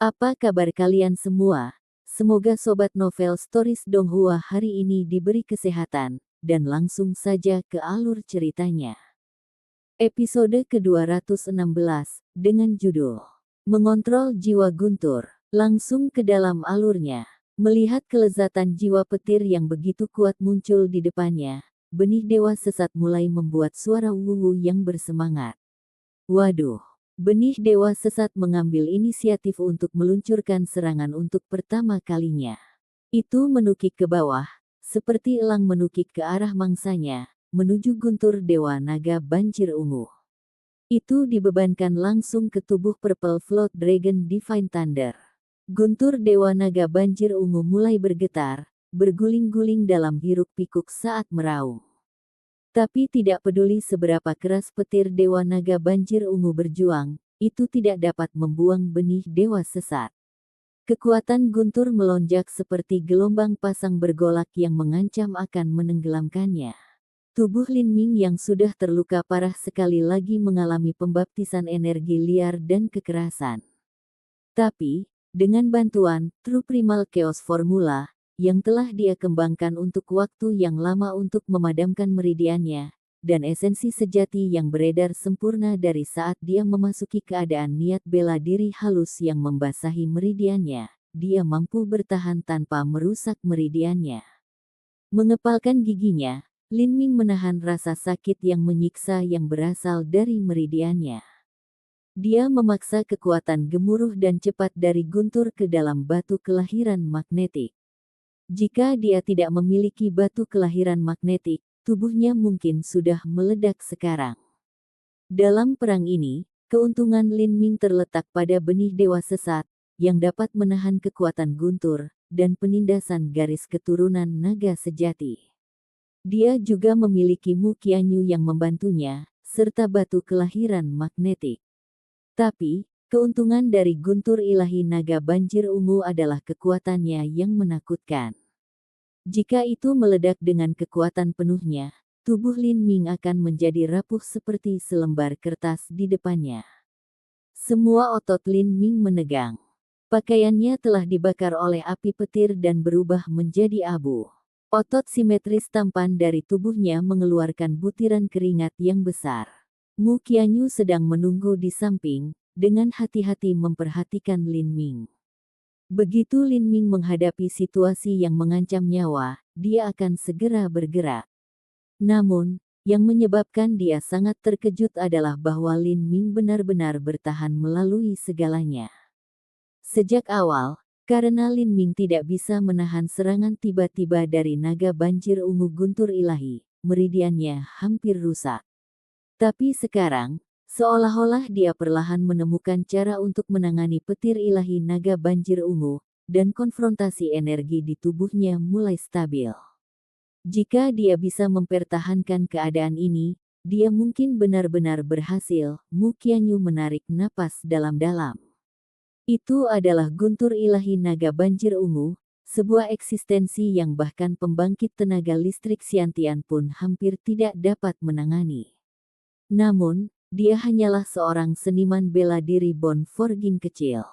Apa kabar kalian semua? Semoga Sobat Novel Stories Donghua hari ini diberi kesehatan, dan langsung saja ke alur ceritanya. Episode ke-216, dengan judul Mengontrol Jiwa Guntur. Langsung ke dalam alurnya. Melihat kelezatan jiwa petir yang begitu kuat muncul di depannya, benih dewa sesat mulai membuat suara wuwu yang bersemangat. Waduh. Benih dewa sesat mengambil inisiatif untuk meluncurkan serangan untuk pertama kalinya. Itu menukik ke bawah, seperti elang menukik ke arah mangsanya, menuju guntur dewa naga banjir ungu. Itu dibebankan langsung ke tubuh Purple Float Dragon Divine Thunder. Guntur dewa naga banjir ungu mulai bergetar, berguling-guling dalam hiruk-pikuk saat meraung. Tapi tidak peduli seberapa keras petir dewa naga banjir ungu berjuang, itu tidak dapat membuang benih dewa sesat. Kekuatan guntur melonjak seperti gelombang pasang bergolak yang mengancam akan menenggelamkannya. Tubuh Lin Ming yang sudah terluka parah sekali lagi mengalami pembaptisan energi liar dan kekerasan. Tapi, dengan bantuan True Primal Chaos Formula, yang telah dia kembangkan untuk waktu yang lama untuk memadamkan meridiannya, dan esensi sejati yang beredar sempurna dari saat dia memasuki keadaan niat bela diri halus yang membasahi meridiannya, dia mampu bertahan tanpa merusak meridiannya. Mengepalkan giginya, Lin Ming menahan rasa sakit yang menyiksa yang berasal dari meridiannya. Dia memaksa kekuatan gemuruh dan cepat dari guntur ke dalam batu kelahiran magnetik. Jika dia tidak memiliki batu kelahiran magnetik, tubuhnya mungkin sudah meledak sekarang. Dalam perang ini, keuntungan Lin Ming terletak pada benih dewa sesat, yang dapat menahan kekuatan guntur, dan penindasan garis keturunan naga sejati. Dia juga memiliki Mu Qianyu yang membantunya, serta batu kelahiran magnetik. Tapi, keuntungan dari guntur ilahi naga banjir ungu adalah kekuatannya yang menakutkan. Jika itu meledak dengan kekuatan penuhnya, tubuh Lin Ming akan menjadi rapuh seperti selembar kertas di depannya. Semua otot Lin Ming menegang. Pakaiannya telah dibakar oleh api petir dan berubah menjadi abu. Otot simetris tampan dari tubuhnya mengeluarkan butiran keringat yang besar. Mu Qianyu sedang menunggu di samping, dengan hati-hati memperhatikan Lin Ming. Begitu Lin Ming menghadapi situasi yang mengancam nyawa, dia akan segera bergerak. Namun, yang menyebabkan dia sangat terkejut adalah bahwa Lin Ming benar-benar bertahan melalui segalanya. Sejak awal, karena Lin Ming tidak bisa menahan serangan tiba-tiba dari naga banjir ungu guntur ilahi, meridiannya hampir rusak. Tapi sekarang, seolah-olah dia perlahan menemukan cara untuk menangani petir ilahi naga banjir ungu, dan konfrontasi energi di tubuhnya mulai stabil. Jika dia bisa mempertahankan keadaan ini, dia mungkin benar-benar berhasil. Mu Qianyu menarik napas dalam-dalam. Itu adalah guntur ilahi naga banjir ungu, sebuah eksistensi yang bahkan pembangkit tenaga listrik Xiantian pun hampir tidak dapat menangani. Namun, dia hanyalah seorang seniman bela diri Bone Forging kecil.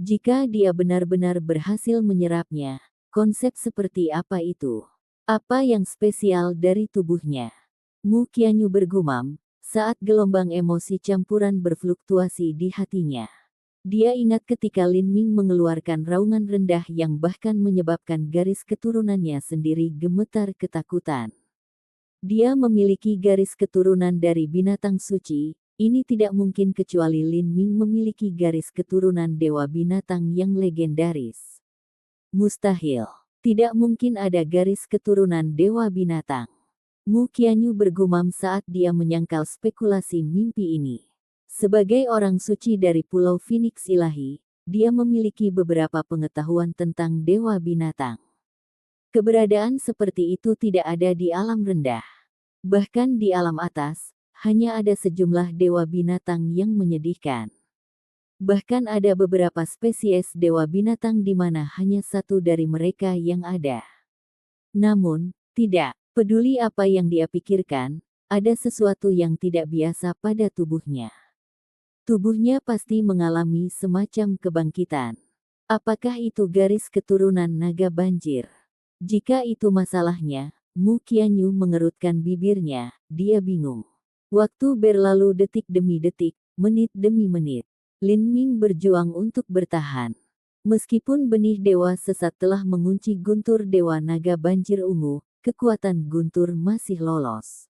Jika dia benar-benar berhasil menyerapnya, konsep seperti apa itu? Apa yang spesial dari tubuhnya? Mu Qianyu bergumam, saat gelombang emosi campuran berfluktuasi di hatinya. Dia ingat ketika Lin Ming mengeluarkan raungan rendah yang bahkan menyebabkan garis keturunannya sendiri gemetar ketakutan. Dia memiliki garis keturunan dari binatang suci, ini tidak mungkin kecuali Lin Ming memiliki garis keturunan dewa binatang yang legendaris. Mustahil. Tidak mungkin ada garis keturunan dewa binatang. Mu Qianyu bergumam saat dia menyangkal spekulasi mimpi ini. Sebagai orang suci dari Pulau Phoenix Ilahi, dia memiliki beberapa pengetahuan tentang dewa binatang. Keberadaan seperti itu tidak ada di alam rendah. Bahkan di alam atas, hanya ada sejumlah dewa binatang yang menyedihkan. Bahkan ada beberapa spesies dewa binatang di mana hanya satu dari mereka yang ada. Namun, tidak peduli apa yang dia pikirkan, ada sesuatu yang tidak biasa pada tubuhnya. Tubuhnya pasti mengalami semacam kebangkitan. Apakah itu garis keturunan naga banjir? Jika itu masalahnya, Mu Qianyu mengerutkan bibirnya, dia bingung. Waktu berlalu detik demi detik, menit demi menit. Lin Ming berjuang untuk bertahan. Meskipun benih dewa sesat telah mengunci guntur dewa naga banjir ungu, kekuatan guntur masih lolos.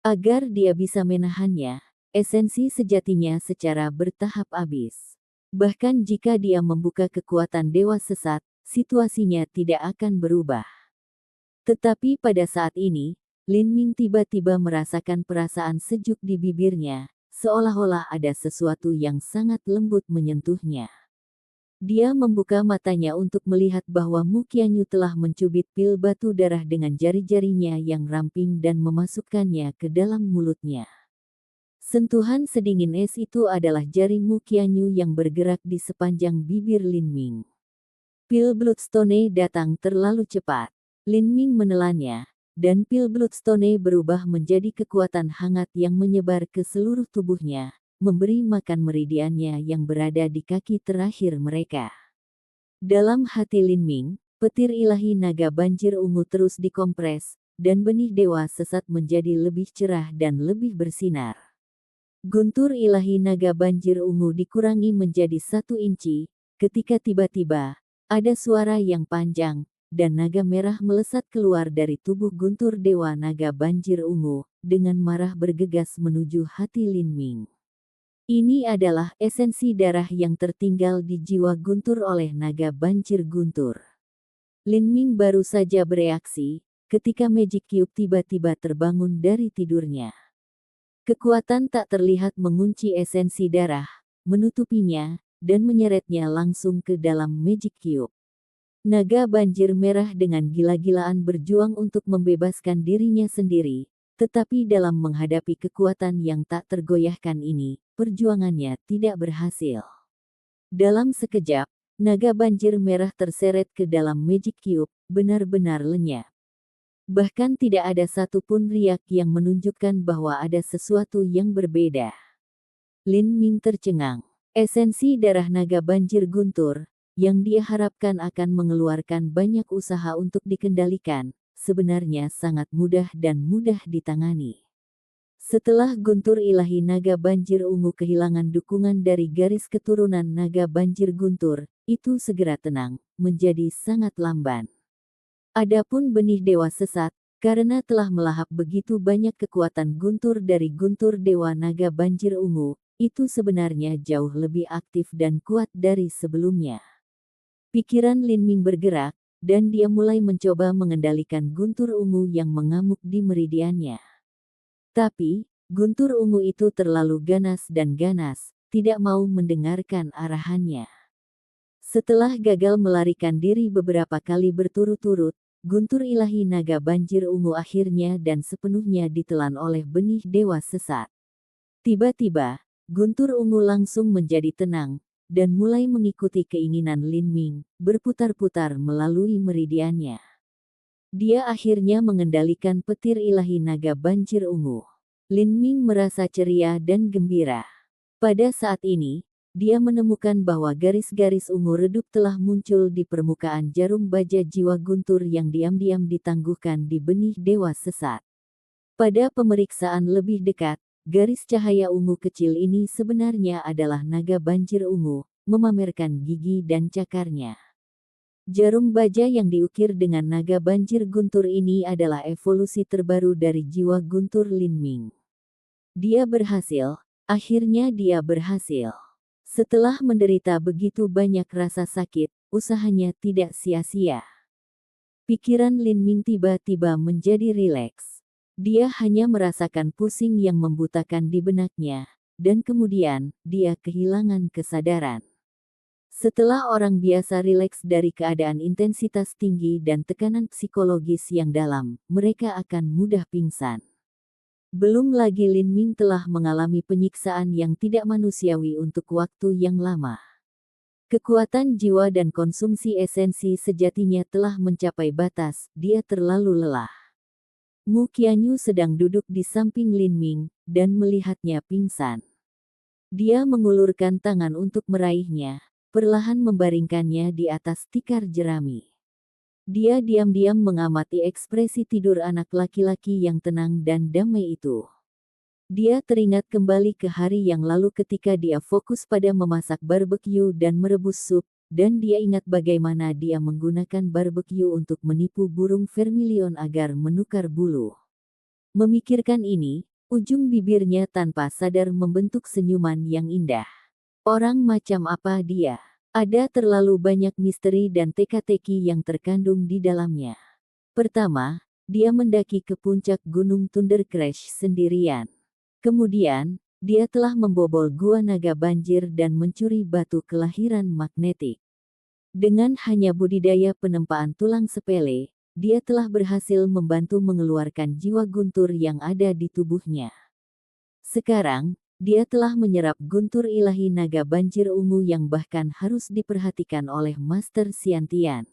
Agar dia bisa menahannya, esensi sejatinya secara bertahap habis. Bahkan jika dia membuka kekuatan dewa sesat, situasinya tidak akan berubah. Tetapi pada saat ini, Lin Ming tiba-tiba merasakan perasaan sejuk di bibirnya, seolah-olah ada sesuatu yang sangat lembut menyentuhnya. Dia membuka matanya untuk melihat bahwa Mu Qianyu telah mencubit pil batu darah dengan jari-jarinya yang ramping dan memasukkannya ke dalam mulutnya. Sentuhan sedingin es itu adalah jari Mu Qianyu yang bergerak di sepanjang bibir Lin Ming. Pil Bloodstone datang terlalu cepat. Lin Ming menelannya, dan pil Bloodstone berubah menjadi kekuatan hangat yang menyebar ke seluruh tubuhnya, memberi makan meridiannya yang berada di kaki terakhir mereka. Dalam hati Lin Ming, petir ilahi naga banjir ungu terus dikompres, dan benih dewa sesat menjadi lebih cerah dan lebih bersinar. Guntur ilahi naga banjir ungu dikurangi menjadi 1 inci, ketika tiba-tiba, ada suara yang panjang, dan naga merah melesat keluar dari tubuh guntur dewa naga banjir ungu, dengan marah bergegas menuju hati Lin Ming. Ini adalah esensi darah yang tertinggal di jiwa guntur oleh naga banjir guntur. Lin Ming baru saja bereaksi, ketika Magic Cube tiba-tiba terbangun dari tidurnya. Kekuatan tak terlihat mengunci esensi darah, menutupinya, dan menyeretnya langsung ke dalam Magic Cube. Naga banjir merah dengan gila-gilaan berjuang untuk membebaskan dirinya sendiri, tetapi dalam menghadapi kekuatan yang tak tergoyahkan ini, perjuangannya tidak berhasil. Dalam sekejap, naga banjir merah terseret ke dalam Magic Cube, benar-benar lenyap. Bahkan tidak ada satupun riak yang menunjukkan bahwa ada sesuatu yang berbeda. Lin Ming tercengang. Esensi darah naga banjir guntur, yang dia harapkan akan mengeluarkan banyak usaha untuk dikendalikan, sebenarnya sangat mudah dan mudah ditangani. Setelah guntur ilahi naga banjir ungu kehilangan dukungan dari garis keturunan naga banjir guntur, itu segera tenang, menjadi sangat lamban. Adapun benih dewa sesat, karena telah melahap begitu banyak kekuatan guntur dari guntur dewa naga banjir ungu, itu sebenarnya jauh lebih aktif dan kuat dari sebelumnya. Pikiran Lin Ming bergerak, dan dia mulai mencoba mengendalikan guntur ungu yang mengamuk di meridiannya. Tapi, guntur ungu itu terlalu ganas dan ganas, tidak mau mendengarkan arahannya. Setelah gagal melarikan diri beberapa kali berturut-turut, guntur ilahi naga banjir ungu akhirnya dan sepenuhnya ditelan oleh benih dewa sesat. Tiba-tiba, guntur ungu langsung menjadi tenang, dan mulai mengikuti keinginan Lin Ming, berputar-putar melalui meridiannya. Dia akhirnya mengendalikan petir ilahi naga banjir ungu. Lin Ming merasa ceria dan gembira. Pada saat ini, dia menemukan bahwa garis-garis ungu redup telah muncul di permukaan jarum baja jiwa guntur yang diam-diam ditangguhkan di benih dewa sesat. Pada pemeriksaan lebih dekat, garis cahaya ungu kecil ini sebenarnya adalah naga banjir ungu, memamerkan gigi dan cakarnya. Jarum baja yang diukir dengan naga banjir guntur ini adalah evolusi terbaru dari jiwa guntur Lin Ming. Dia berhasil, akhirnya dia berhasil. Setelah menderita begitu banyak rasa sakit, usahanya tidak sia-sia. Pikiran Lin Ming tiba-tiba menjadi rileks. Dia hanya merasakan pusing yang membutakan di benaknya, dan kemudian, dia kehilangan kesadaran. Setelah orang biasa rileks dari keadaan intensitas tinggi dan tekanan psikologis yang dalam, mereka akan mudah pingsan. Belum lagi Lin Ming telah mengalami penyiksaan yang tidak manusiawi untuk waktu yang lama. Kekuatan jiwa dan konsumsi esensi sejatinya telah mencapai batas, dia terlalu lelah. Mu Qianyu sedang duduk di samping Lin Ming, dan melihatnya pingsan. Dia mengulurkan tangan untuk meraihnya, perlahan membaringkannya di atas tikar jerami. Dia diam-diam mengamati ekspresi tidur anak laki-laki yang tenang dan damai itu. Dia teringat kembali ke hari yang lalu ketika dia fokus pada memasak barbeque dan merebus sup, dan dia ingat bagaimana dia menggunakan barbeque untuk menipu burung vermilion agar menukar bulu. Memikirkan ini, ujung bibirnya tanpa sadar membentuk senyuman yang indah. Orang macam apa dia? Ada terlalu banyak misteri dan teka-teki yang terkandung di dalamnya. Pertama, dia mendaki ke puncak Gunung Thunder Crash sendirian. Kemudian, dia telah membobol gua naga banjir dan mencuri batu kelahiran magnetik. Dengan hanya budidaya penempaan tulang sepele, dia telah berhasil membantu mengeluarkan jiwa guntur yang ada di tubuhnya. Sekarang, dia telah menyerap guntur ilahi naga banjir ungu yang bahkan harus diperhatikan oleh Master Xiantian.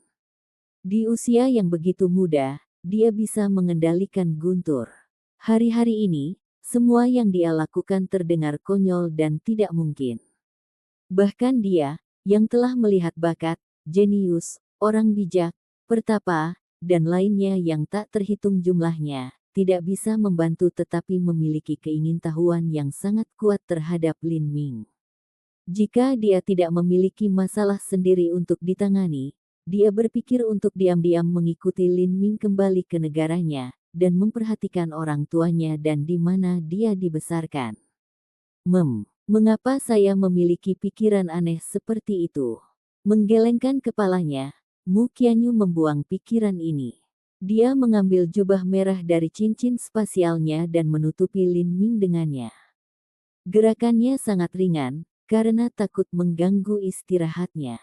Di usia yang begitu muda, dia bisa mengendalikan guntur. Hari-hari ini, semua yang dia lakukan terdengar konyol dan tidak mungkin. Bahkan dia, yang telah melihat bakat, jenius, orang bijak, pertapa, dan lainnya yang tak terhitung jumlahnya, tidak bisa membantu tetapi memiliki keingintahuan yang sangat kuat terhadap Lin Ming. Jika dia tidak memiliki masalah sendiri untuk ditangani, dia berpikir untuk diam-diam mengikuti Lin Ming kembali ke negaranya, dan memperhatikan orang tuanya dan di mana dia dibesarkan. Mengapa saya memiliki pikiran aneh seperti itu? Menggelengkan kepalanya, Mu Qianyu membuang pikiran ini. Dia mengambil jubah merah dari cincin spasialnya dan menutupi Lin Ming dengannya. Gerakannya sangat ringan, karena takut mengganggu istirahatnya.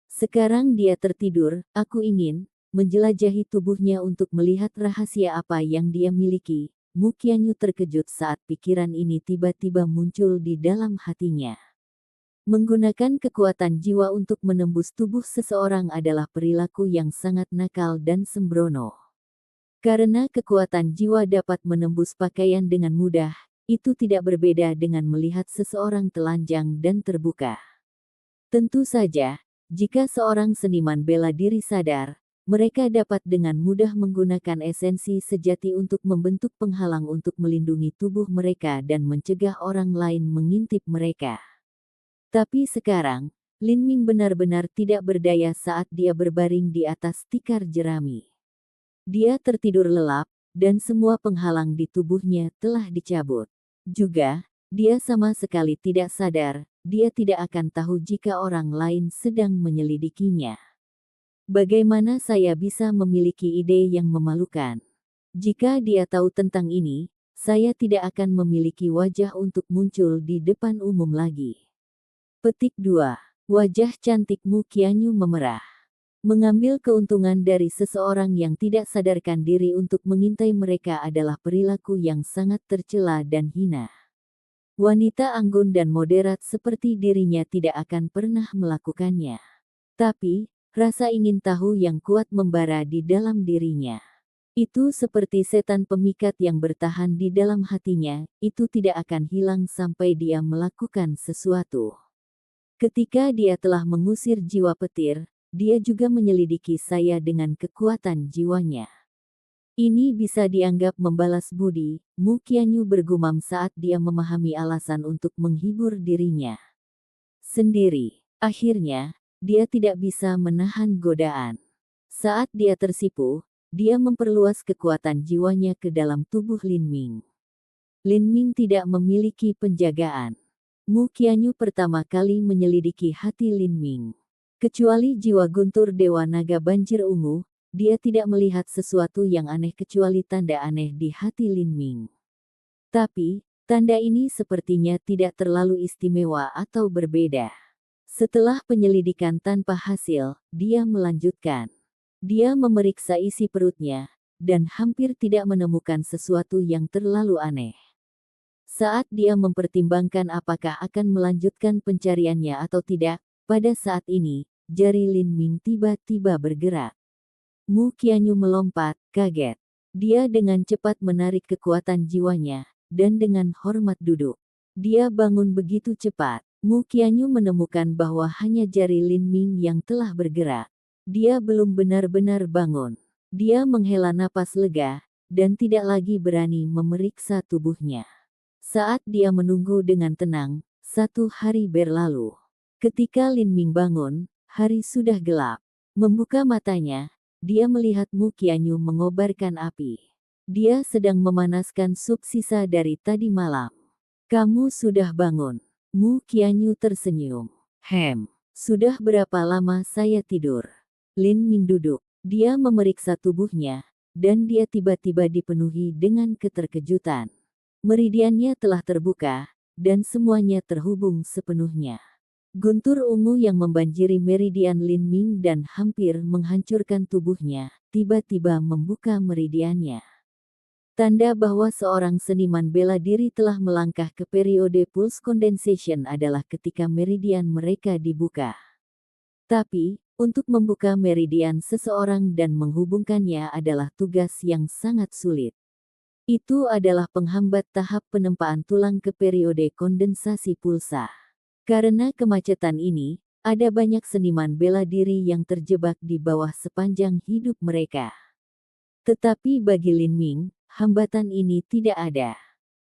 Sekarang dia tertidur, aku ingin menjelajahi tubuhnya untuk melihat rahasia apa yang dia miliki. Mu Qianyu terkejut saat pikiran ini tiba-tiba muncul di dalam hatinya. Menggunakan kekuatan jiwa untuk menembus tubuh seseorang adalah perilaku yang sangat nakal dan sembrono. Karena kekuatan jiwa dapat menembus pakaian dengan mudah, itu tidak berbeda dengan melihat seseorang telanjang dan terbuka. Tentu saja, jika seorang seniman bela diri sadar, mereka dapat dengan mudah menggunakan esensi sejati untuk membentuk penghalang untuk melindungi tubuh mereka dan mencegah orang lain mengintip mereka. Tapi sekarang, Lin Ming benar-benar tidak berdaya saat dia berbaring di atas tikar jerami. Dia tertidur lelap, dan semua penghalang di tubuhnya telah dicabut. Juga, dia sama sekali tidak sadar, dia tidak akan tahu jika orang lain sedang menyelidikinya. Bagaimana saya bisa memiliki ide yang memalukan? Jika dia tahu tentang ini, saya tidak akan memiliki wajah untuk muncul di depan umum lagi. Petik 2. Wajah cantik Mu Qianyu memerah. Mengambil keuntungan dari seseorang yang tidak sadarkan diri untuk mengintai mereka adalah perilaku yang sangat tercela dan hina. Wanita anggun dan moderat seperti dirinya tidak akan pernah melakukannya. Tapi, rasa ingin tahu yang kuat membara di dalam dirinya. Itu seperti setan pemikat yang bertahan di dalam hatinya, itu tidak akan hilang sampai dia melakukan sesuatu. Ketika dia telah mengusir jiwa petir, dia juga menyelidiki saya dengan kekuatan jiwanya. Ini bisa dianggap membalas budi, Mu Qianyu bergumam saat dia memahami alasan untuk menghibur dirinya sendiri. Akhirnya, dia tidak bisa menahan godaan. Saat dia tersipu, dia memperluas kekuatan jiwanya ke dalam tubuh Lin Ming. Lin Ming tidak memiliki penjagaan. Mu Qianyu pertama kali menyelidiki hati Lin Ming. Kecuali jiwa guntur Dewa Naga Banjir Ungu, dia tidak melihat sesuatu yang aneh kecuali tanda aneh di hati Lin Ming. Tapi, tanda ini sepertinya tidak terlalu istimewa atau berbeda. Setelah penyelidikan tanpa hasil, dia melanjutkan. Dia memeriksa isi perutnya, dan hampir tidak menemukan sesuatu yang terlalu aneh. Saat dia mempertimbangkan apakah akan melanjutkan pencariannya atau tidak, pada saat ini, jari Lin Ming tiba-tiba bergerak. Mu Qianyu melompat, kaget. Dia dengan cepat menarik kekuatan jiwanya, dan dengan hormat duduk. Dia bangun begitu cepat. Mu Qianyu menemukan bahwa hanya jari Lin Ming yang telah bergerak. Dia belum benar-benar bangun. Dia menghela napas lega, dan tidak lagi berani memeriksa tubuhnya. Saat dia menunggu dengan tenang, 1 hari berlalu. Ketika Lin Ming bangun, hari sudah gelap. Membuka matanya, dia melihat Mu Qianyu mengobarkan api. Dia sedang memanaskan sup sisa dari tadi malam. Kamu sudah bangun. Mu Qianyu tersenyum. Sudah berapa lama saya tidur? Lin Ming duduk. Dia memeriksa tubuhnya, dan dia tiba-tiba dipenuhi dengan keterkejutan. Meridiannya telah terbuka, dan semuanya terhubung sepenuhnya. Guntur ungu yang membanjiri meridian Lin Ming dan hampir menghancurkan tubuhnya, tiba-tiba membuka meridiannya. Tanda bahwa seorang seniman bela diri telah melangkah ke periode pulse condensation adalah ketika meridian mereka dibuka. Tapi, untuk membuka meridian seseorang dan menghubungkannya adalah tugas yang sangat sulit. Itu adalah penghambat tahap penempaan tulang ke periode kondensasi pulsa. Karena kemacetan ini, ada banyak seniman bela diri yang terjebak di bawah sepanjang hidup mereka. Tetapi bagi Lin Ming, hambatan ini tidak ada.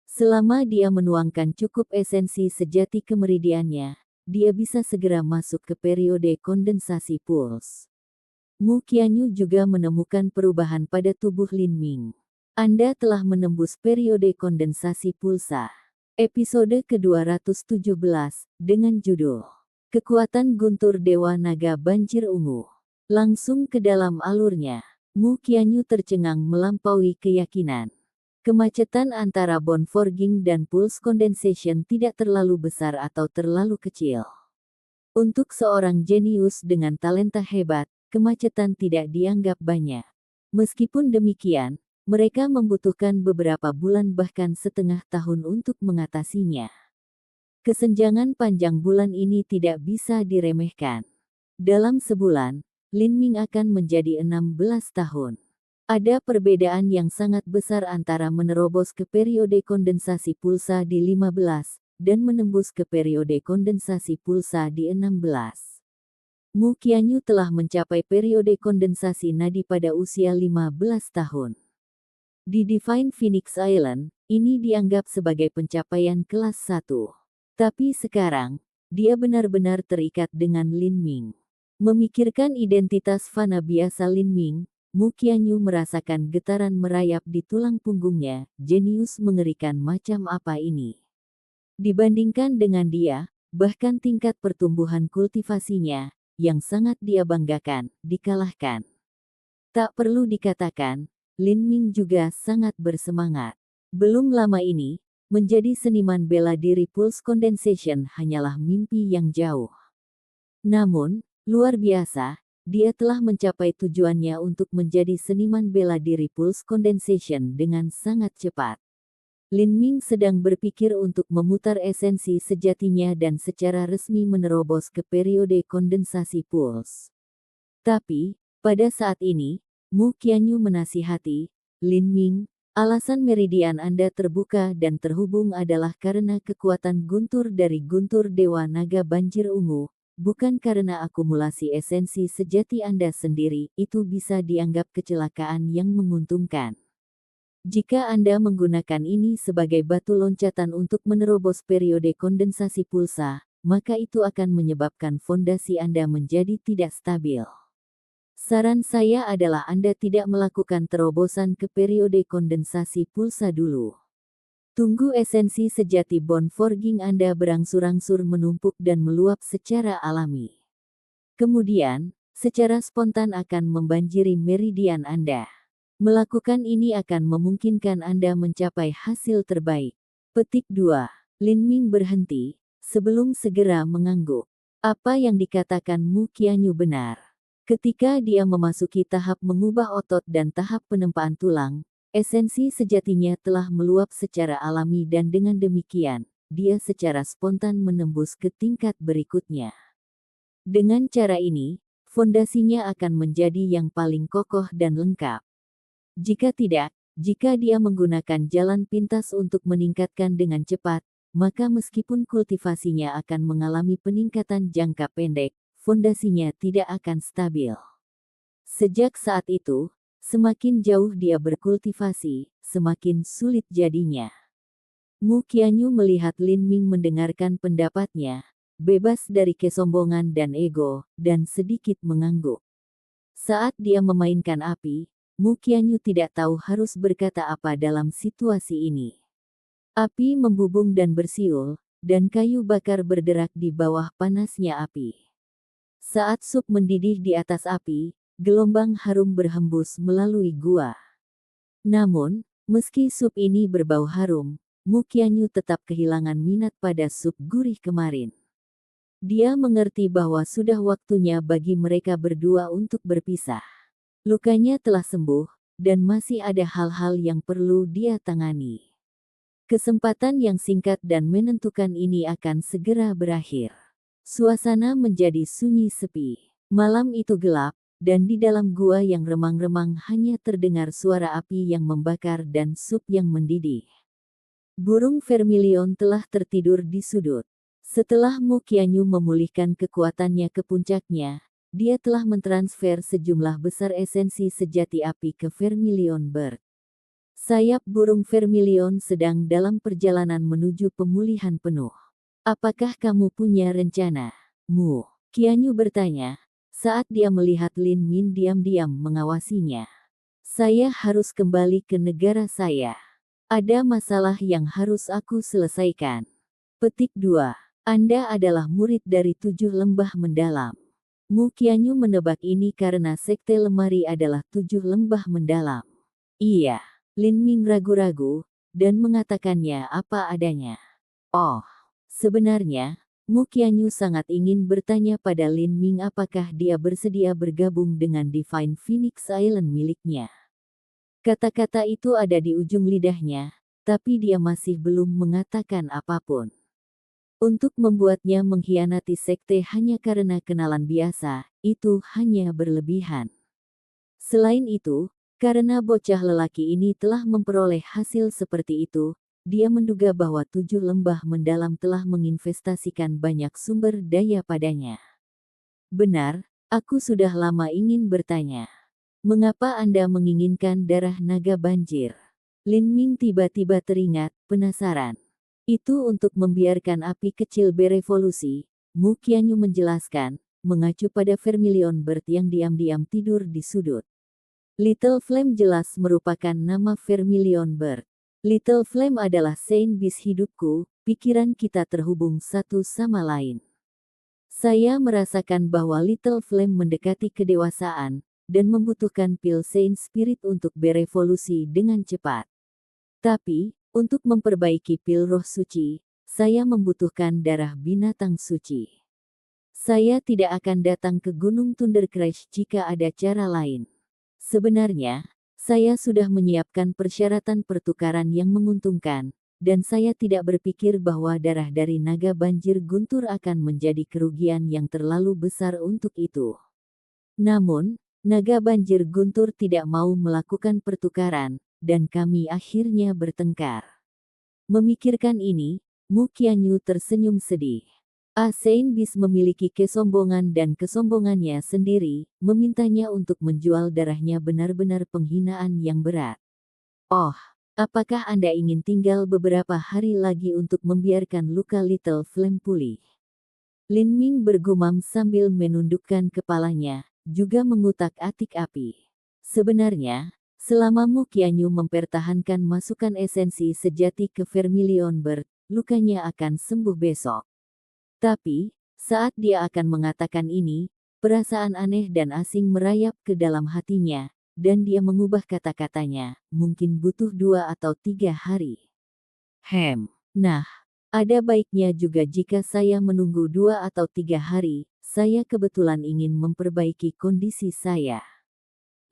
Selama dia menuangkan cukup esensi sejati ke meridiannya, dia bisa segera masuk ke periode kondensasi pulse. Mu Qianyu juga menemukan perubahan pada tubuh Lin Ming. Anda telah menembus periode kondensasi pulsa. Episode ke-217, dengan judul Kekuatan Guntur Dewa Naga Banjir Ungu. Langsung ke dalam alurnya. Mu Qianyu tercengang melampaui keyakinan. Kemacetan antara bone forging dan pulse condensation tidak terlalu besar atau terlalu kecil. Untuk seorang jenius dengan talenta hebat, kemacetan tidak dianggap banyak. Meskipun demikian, mereka membutuhkan beberapa bulan bahkan setengah tahun untuk mengatasinya. Kesenjangan panjang bulan ini tidak bisa diremehkan. Dalam sebulan, Lin Ming akan menjadi 16 tahun. Ada perbedaan yang sangat besar antara menerobos ke periode kondensasi pulsa di 15, dan menembus ke periode kondensasi pulsa di 16. Mu Qianyu telah mencapai periode kondensasi nadi pada usia 15 tahun. Di Divine Phoenix Island, ini dianggap sebagai pencapaian kelas 1. Tapi sekarang, dia benar-benar terikat dengan Lin Ming. Memikirkan identitas fana biasa Lin Ming, Mu Qianyu merasakan getaran merayap di tulang punggungnya. Jenius mengerikan macam apa ini? Dibandingkan dengan dia, bahkan tingkat pertumbuhan kultivasinya, yang sangat dia banggakan, dikalahkan. Tak perlu dikatakan, Lin Ming juga sangat bersemangat. Belum lama ini, menjadi seniman bela diri pulse condensation hanyalah mimpi yang jauh. Namun, luar biasa, dia telah mencapai tujuannya untuk menjadi seniman bela diri pulse condensation dengan sangat cepat. Lin Ming sedang berpikir untuk memutar esensi sejatinya dan secara resmi menerobos ke periode kondensasi pulse. Tapi, pada saat ini, Mu Qianyu menasihati, Lin Ming, alasan meridian Anda terbuka dan terhubung adalah karena kekuatan guntur dari guntur Dewa Naga Banjir Ungu, bukan karena akumulasi esensi sejati Anda sendiri. Itu bisa dianggap kecelakaan yang menguntungkan. Jika Anda menggunakan ini sebagai batu loncatan untuk menerobos periode kondensasi pulsa, maka itu akan menyebabkan fondasi Anda menjadi tidak stabil. Saran saya adalah Anda tidak melakukan terobosan ke periode kondensasi pulsa dulu. Tunggu esensi sejati bone forging Anda berangsur-angsur menumpuk dan meluap secara alami. Kemudian, secara spontan akan membanjiri meridian Anda. Melakukan ini akan memungkinkan Anda mencapai hasil terbaik. Petik 2. Lin Ming berhenti, sebelum segera mengangguk. Apa yang dikatakan Mu Qianyu benar. Ketika dia memasuki tahap mengubah otot dan tahap penempaan tulang, esensi sejatinya telah meluap secara alami dan dengan demikian, dia secara spontan menembus ke tingkat berikutnya. Dengan cara ini, fondasinya akan menjadi yang paling kokoh dan lengkap. Jika tidak, jika dia menggunakan jalan pintas untuk meningkatkan dengan cepat, maka meskipun kultivasinya akan mengalami peningkatan jangka pendek, fondasinya tidak akan stabil. Sejak saat itu, semakin jauh dia berkultivasi, semakin sulit jadinya. Mu Qianyu melihat Lin Ming mendengarkan pendapatnya, bebas dari kesombongan dan ego, dan sedikit mengangguk. Saat dia memainkan api, Mu Qianyu tidak tahu harus berkata apa dalam situasi ini. Api membubung dan bersiul, dan kayu bakar berderak di bawah panasnya api. Saat sup mendidih di atas api, gelombang harum berhembus melalui gua. Namun, meski sup ini berbau harum, Mu Qianyu tetap kehilangan minat pada sup gurih kemarin. Dia mengerti bahwa sudah waktunya bagi mereka berdua untuk berpisah. Lukanya telah sembuh, dan masih ada hal-hal yang perlu dia tangani. Kesempatan yang singkat dan menentukan ini akan segera berakhir. Suasana menjadi sunyi sepi. Malam itu gelap, dan di dalam gua yang remang-remang hanya terdengar suara api yang membakar dan sup yang mendidih. Burung vermilion telah tertidur di sudut. Setelah Mu Qianyu memulihkan kekuatannya ke puncaknya, dia telah mentransfer sejumlah besar esensi sejati api ke Vermilion Bird. Sayap burung vermilion sedang dalam perjalanan menuju pemulihan penuh. Apakah kamu punya rencana? Mu Qianyu bertanya, saat dia melihat Lin Min diam-diam mengawasinya. Saya harus kembali ke negara saya. Ada masalah yang harus aku selesaikan. Petik 2. Anda adalah murid dari 7 lembah mendalam. Mu Qianyu menebak ini karena sekte lemari adalah 7 lembah mendalam. Iya. Lin Ming ragu-ragu, dan mengatakannya apa adanya. Oh, sebenarnya, Mu Qianyu sangat ingin bertanya pada Lin Ming apakah dia bersedia bergabung dengan Divine Phoenix Island miliknya. Kata-kata itu ada di ujung lidahnya, tapi dia masih belum mengatakan apapun. Untuk membuatnya mengkhianati sekte hanya karena kenalan biasa, itu hanya berlebihan. Selain itu, karena bocah lelaki ini telah memperoleh hasil seperti itu, dia menduga bahwa 7 lembah mendalam telah menginvestasikan banyak sumber daya padanya. Benar, aku sudah lama ingin bertanya. Mengapa Anda menginginkan darah naga banjir? Lin Ming tiba-tiba teringat, penasaran. Itu untuk membiarkan api kecil berevolusi, Mu Qianyu menjelaskan, mengacu pada Vermilion Bird yang diam-diam tidur di sudut. Little Flame jelas merupakan nama Vermilion Bird. Little Flame adalah Saint Beast hidupku, pikiran kita terhubung satu sama lain. Saya merasakan bahwa Little Flame mendekati kedewasaan, dan membutuhkan pil Saint Spirit untuk berevolusi dengan cepat. Tapi, untuk memperbaiki pil roh suci, saya membutuhkan darah binatang suci. Saya tidak akan datang ke Gunung Thundercrash jika ada cara lain. Sebenarnya, saya sudah menyiapkan persyaratan pertukaran yang menguntungkan, dan saya tidak berpikir bahwa darah dari naga banjir guntur akan menjadi kerugian yang terlalu besar untuk itu. Namun, naga banjir guntur tidak mau melakukan pertukaran, dan kami akhirnya bertengkar. Memikirkan ini, Mu Qianyu tersenyum sedih. Saint Beast memiliki kesombongan dan kesombongannya sendiri, memintanya untuk menjual darahnya benar-benar penghinaan yang berat. Oh, apakah Anda ingin tinggal beberapa hari lagi untuk membiarkan luka Little Flame pulih? Lin Ming bergumam sambil menundukkan kepalanya, juga mengutak-atik api. Sebenarnya, selama Mu Qianyu mempertahankan masukan esensi sejati ke Vermilion Bird, lukanya akan sembuh besok. Tapi, saat dia akan mengatakan ini, perasaan aneh dan asing merayap ke dalam hatinya, dan dia mengubah kata-katanya, mungkin butuh 2 atau 3 hari. Nah, ada baiknya juga jika saya menunggu 2 atau 3 hari, saya kebetulan ingin memperbaiki kondisi saya.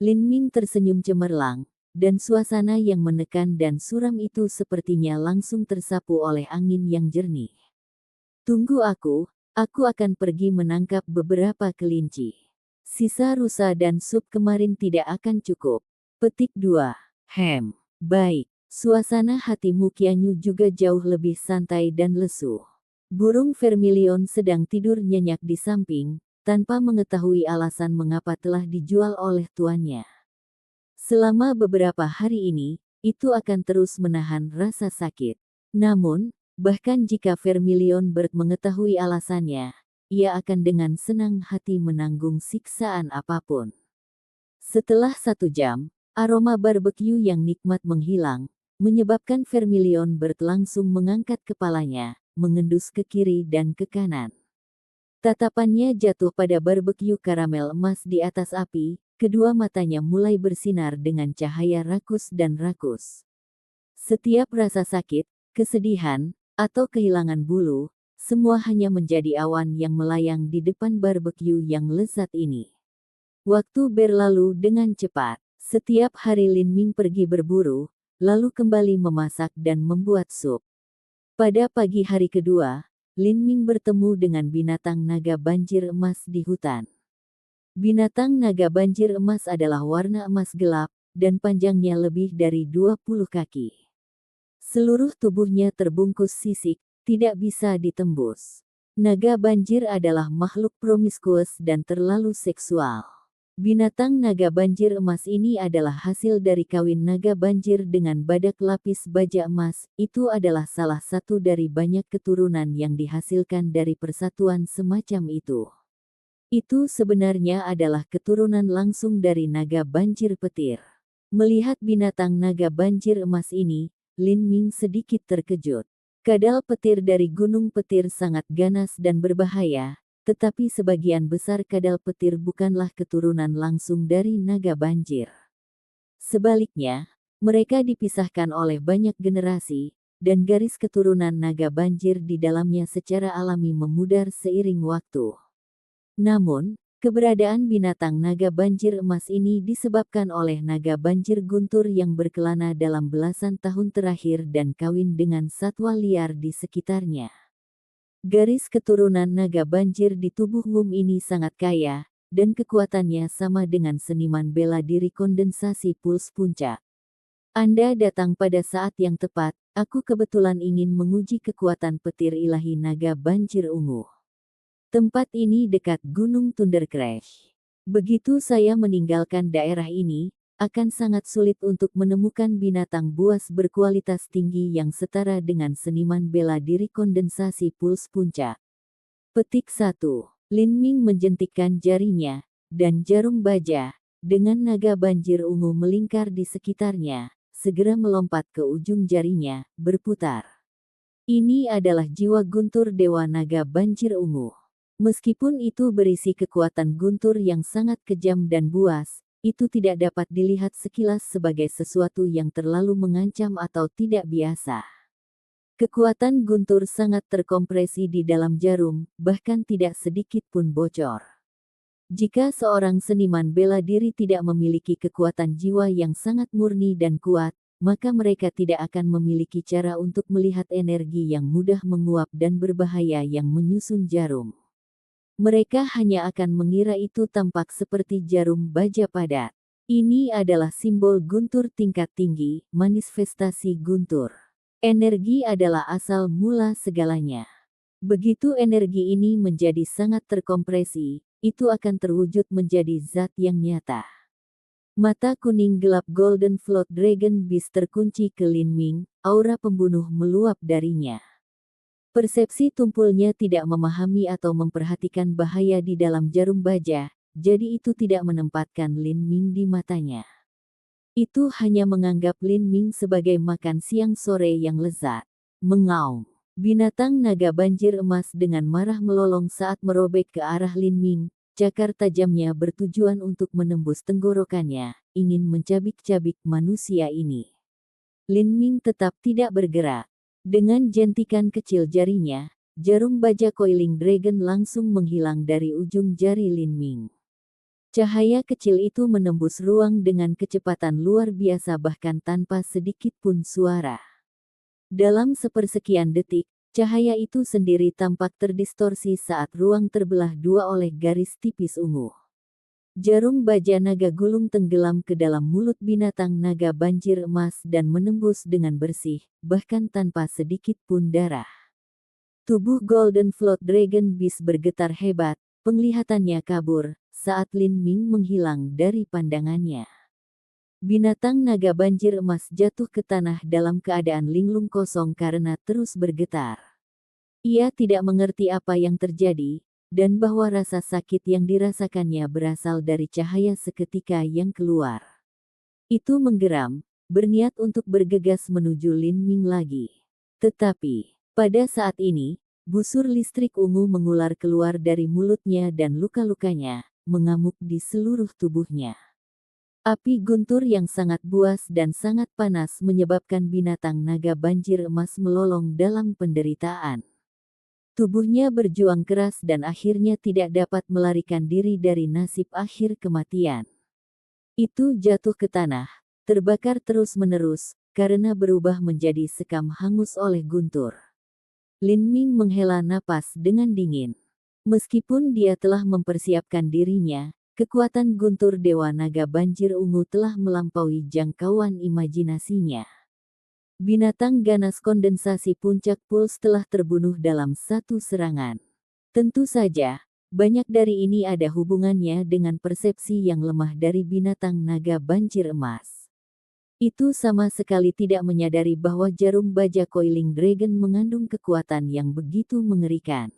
Lin Ming tersenyum cemerlang, dan suasana yang menekan dan suram itu sepertinya langsung tersapu oleh angin yang jernih. Tunggu aku akan pergi menangkap beberapa kelinci. Sisa rusa dan sup kemarin tidak akan cukup. Petik 2. Baik. Suasana hati Mu Qianyu juga jauh lebih santai dan lesu. Burung vermilion sedang tidur nyenyak di samping, tanpa mengetahui alasan mengapa telah dijual oleh tuannya. Selama beberapa hari ini, itu akan terus menahan rasa sakit. Namun, bahkan jika Vermilion Bird mengetahui alasannya, ia akan dengan senang hati menanggung siksaan apapun. Setelah 1 jam, aroma barbecue yang nikmat menghilang, menyebabkan Vermilion Bird langsung mengangkat kepalanya, mengendus ke kiri dan ke kanan. Tatapannya jatuh pada barbecue karamel emas di atas api, kedua matanya mulai bersinar dengan cahaya rakus dan rakus. Setiap rasa sakit, kesedihan, atau kehilangan bulu, semua hanya menjadi awan yang melayang di depan barbecue yang lezat ini. Waktu berlalu dengan cepat. Setiap hari Lin Ming pergi berburu, lalu kembali memasak dan membuat sup. Pada pagi hari kedua, Lin Ming bertemu dengan binatang naga banjir emas di hutan. Binatang naga banjir emas adalah warna emas gelap, dan panjangnya lebih dari 20 kaki. Seluruh tubuhnya terbungkus sisik, tidak bisa ditembus. Naga banjir adalah makhluk promiskuus dan terlalu seksual. Binatang naga banjir emas ini adalah hasil dari kawin naga banjir dengan badak lapis baja emas. Itu adalah salah satu dari banyak keturunan yang dihasilkan dari persatuan semacam itu. Itu sebenarnya adalah keturunan langsung dari naga banjir petir. Melihat binatang naga banjir emas ini, Lin Ming sedikit terkejut. Kadal petir dari gunung petir sangat ganas dan berbahaya. Tetapi sebagian besar kadal petir bukanlah keturunan langsung dari naga banjir. Sebaliknya, mereka dipisahkan oleh banyak generasi, dan garis keturunan naga banjir di dalamnya secara alami memudar seiring waktu. Namun, keberadaan binatang naga banjir emas ini disebabkan oleh naga banjir guntur yang berkelana dalam belasan tahun terakhir dan kawin dengan satwa liar di sekitarnya. Garis keturunan naga banjir di tubuh Wum ini sangat kaya, dan kekuatannya sama dengan seniman bela diri kondensasi puls puncak. Anda datang pada saat yang tepat, aku kebetulan ingin menguji kekuatan petir ilahi naga banjir ungu. Tempat ini dekat Gunung Thunder Crash. Begitu saya meninggalkan daerah ini, akan sangat sulit untuk menemukan binatang buas berkualitas tinggi yang setara dengan seniman bela diri kondensasi puls puncak. Petik 1. Lin Ming menjentikkan jarinya, dan jarum baja, dengan naga banjir ungu melingkar di sekitarnya, segera melompat ke ujung jarinya, berputar. Ini adalah jiwa guntur dewa naga banjir ungu. Meskipun itu berisi kekuatan guntur yang sangat kejam dan buas, itu tidak dapat dilihat sekilas sebagai sesuatu yang terlalu mengancam atau tidak biasa. Kekuatan guntur sangat terkompresi di dalam jarum, bahkan tidak sedikit pun bocor. Jika seorang seniman bela diri tidak memiliki kekuatan jiwa yang sangat murni dan kuat, maka mereka tidak akan memiliki cara untuk melihat energi yang mudah menguap dan berbahaya yang menyusun jarum. Mereka hanya akan mengira itu tampak seperti jarum baja padat. Ini adalah simbol guntur tingkat tinggi, manifestasi guntur. Energi adalah asal mula segalanya. Begitu energi ini menjadi sangat terkompresi, itu akan terwujud menjadi zat yang nyata. Mata kuning gelap Golden Float Dragon Beast terkunci ke Lin Ming, aura pembunuh meluap darinya. Persepsi tumpulnya tidak memahami atau memperhatikan bahaya di dalam jarum baja, jadi itu tidak menempatkan Lin Ming di matanya. Itu hanya menganggap Lin Ming sebagai makan siang sore yang lezat. Mengaum. Binatang naga banjir emas dengan marah melolong saat merobek ke arah Lin Ming, cakar tajamnya bertujuan untuk menembus tenggorokannya, ingin mencabik-cabik manusia ini. Lin Ming tetap tidak bergerak. Dengan jentikan kecil jarinya, jarum baja Coiling Dragon langsung menghilang dari ujung jari Lin Ming. Cahaya kecil itu menembus ruang dengan kecepatan luar biasa bahkan tanpa sedikit pun suara. Dalam sepersekian detik, cahaya itu sendiri tampak terdistorsi saat ruang terbelah dua oleh garis tipis ungu. Jarum baja naga gulung tenggelam ke dalam mulut binatang naga banjir emas dan menembus dengan bersih, bahkan tanpa sedikit pun darah. Tubuh Golden Float Dragon Beast bergetar hebat, penglihatannya kabur, saat Lin Ming menghilang dari pandangannya. Binatang naga banjir emas jatuh ke tanah dalam keadaan linglung kosong karena terus bergetar. Ia tidak mengerti apa yang terjadi, dan bahwa rasa sakit yang dirasakannya berasal dari cahaya seketika yang keluar. Itu menggeram, berniat untuk bergegas menuju Lin Ming lagi. Tetapi, pada saat ini, busur listrik ungu mengular keluar dari mulutnya dan luka-lukanya mengamuk di seluruh tubuhnya. Api guntur yang sangat buas dan sangat panas menyebabkan binatang naga banjir emas melolong dalam penderitaan. Tubuhnya berjuang keras dan akhirnya tidak dapat melarikan diri dari nasib akhir kematian. Itu jatuh ke tanah, terbakar terus-menerus, karena berubah menjadi sekam hangus oleh guntur. Lin Ming menghela napas dengan dingin. Meskipun dia telah mempersiapkan dirinya, kekuatan guntur Dewa Naga Banjir Ungu telah melampaui jangkauan imajinasinya. Binatang ganas kondensasi puncak puls telah terbunuh dalam satu serangan. Tentu saja, banyak dari ini ada hubungannya dengan persepsi yang lemah dari binatang naga banjir emas. Itu sama sekali tidak menyadari bahwa jarum baja Coiling Dragon mengandung kekuatan yang begitu mengerikan.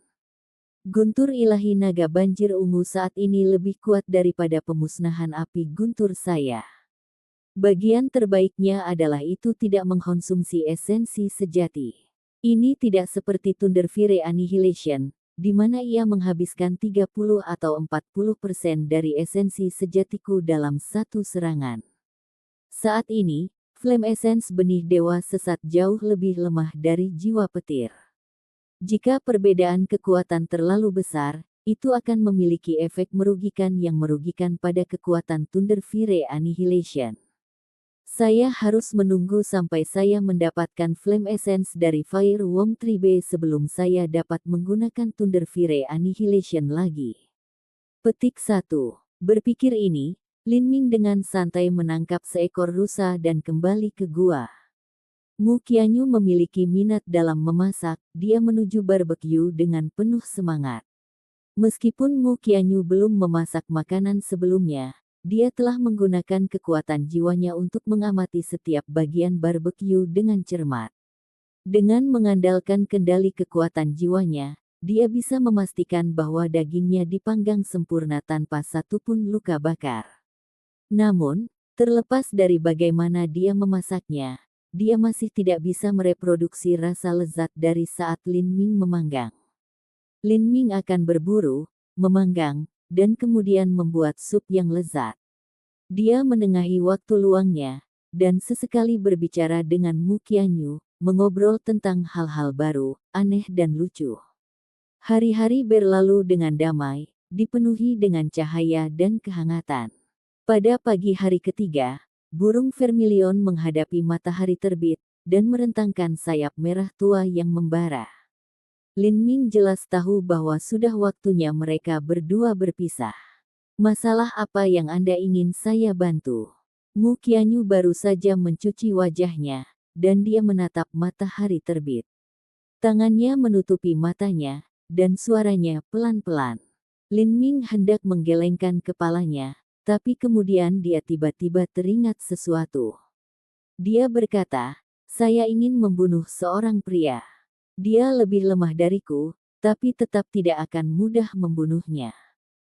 Guntur ilahi naga banjir ungu saat ini lebih kuat daripada pemusnahan api guntur saya. Bagian terbaiknya adalah itu tidak mengkonsumsi esensi sejati. Ini tidak seperti Thunder Fury Annihilation, di mana ia menghabiskan 30 atau 40% dari esensi sejatiku dalam satu serangan. Saat ini, Flame Essence benih dewa sesat jauh lebih lemah dari jiwa petir. Jika perbedaan kekuatan terlalu besar, itu akan memiliki efek merugikan yang merugikan pada kekuatan Thunder Fury Annihilation. Saya harus menunggu sampai saya mendapatkan Flame Essence dari Fire Womb Tribe sebelum saya dapat menggunakan Thunder Fury Annihilation lagi. Petik 1. Berpikir ini, Lin Ming dengan santai menangkap seekor rusa dan kembali ke gua. Mu Qianyu memiliki minat dalam memasak, dia menuju barbecue dengan penuh semangat. Meskipun Mu Qianyu belum memasak makanan sebelumnya, dia telah menggunakan kekuatan jiwanya untuk mengamati setiap bagian barbecue dengan cermat. Dengan mengandalkan kendali kekuatan jiwanya, dia bisa memastikan bahwa dagingnya dipanggang sempurna tanpa satupun luka bakar. Namun, terlepas dari bagaimana dia memasaknya, dia masih tidak bisa mereproduksi rasa lezat dari saat Lin Ming memanggang. Lin Ming akan berburu, memanggang, dan kemudian membuat sup yang lezat. Dia menengahi waktu luangnya, dan sesekali berbicara dengan Mu Qianyu, mengobrol tentang hal-hal baru, aneh dan lucu. Hari-hari berlalu dengan damai, dipenuhi dengan cahaya dan kehangatan. Pada pagi hari ketiga, burung vermilion menghadapi matahari terbit, dan merentangkan sayap merah tua yang membara. Lin Ming jelas tahu bahwa sudah waktunya mereka berdua berpisah. Masalah apa yang Anda ingin saya bantu? Mu Qianyu baru saja mencuci wajahnya, dan dia menatap matahari terbit. Tangannya menutupi matanya, dan suaranya pelan-pelan. Lin Ming hendak menggelengkan kepalanya, tapi kemudian dia tiba-tiba teringat sesuatu. Dia berkata, "Saya ingin membunuh seorang pria. Dia lebih lemah dariku, tapi tetap tidak akan mudah membunuhnya.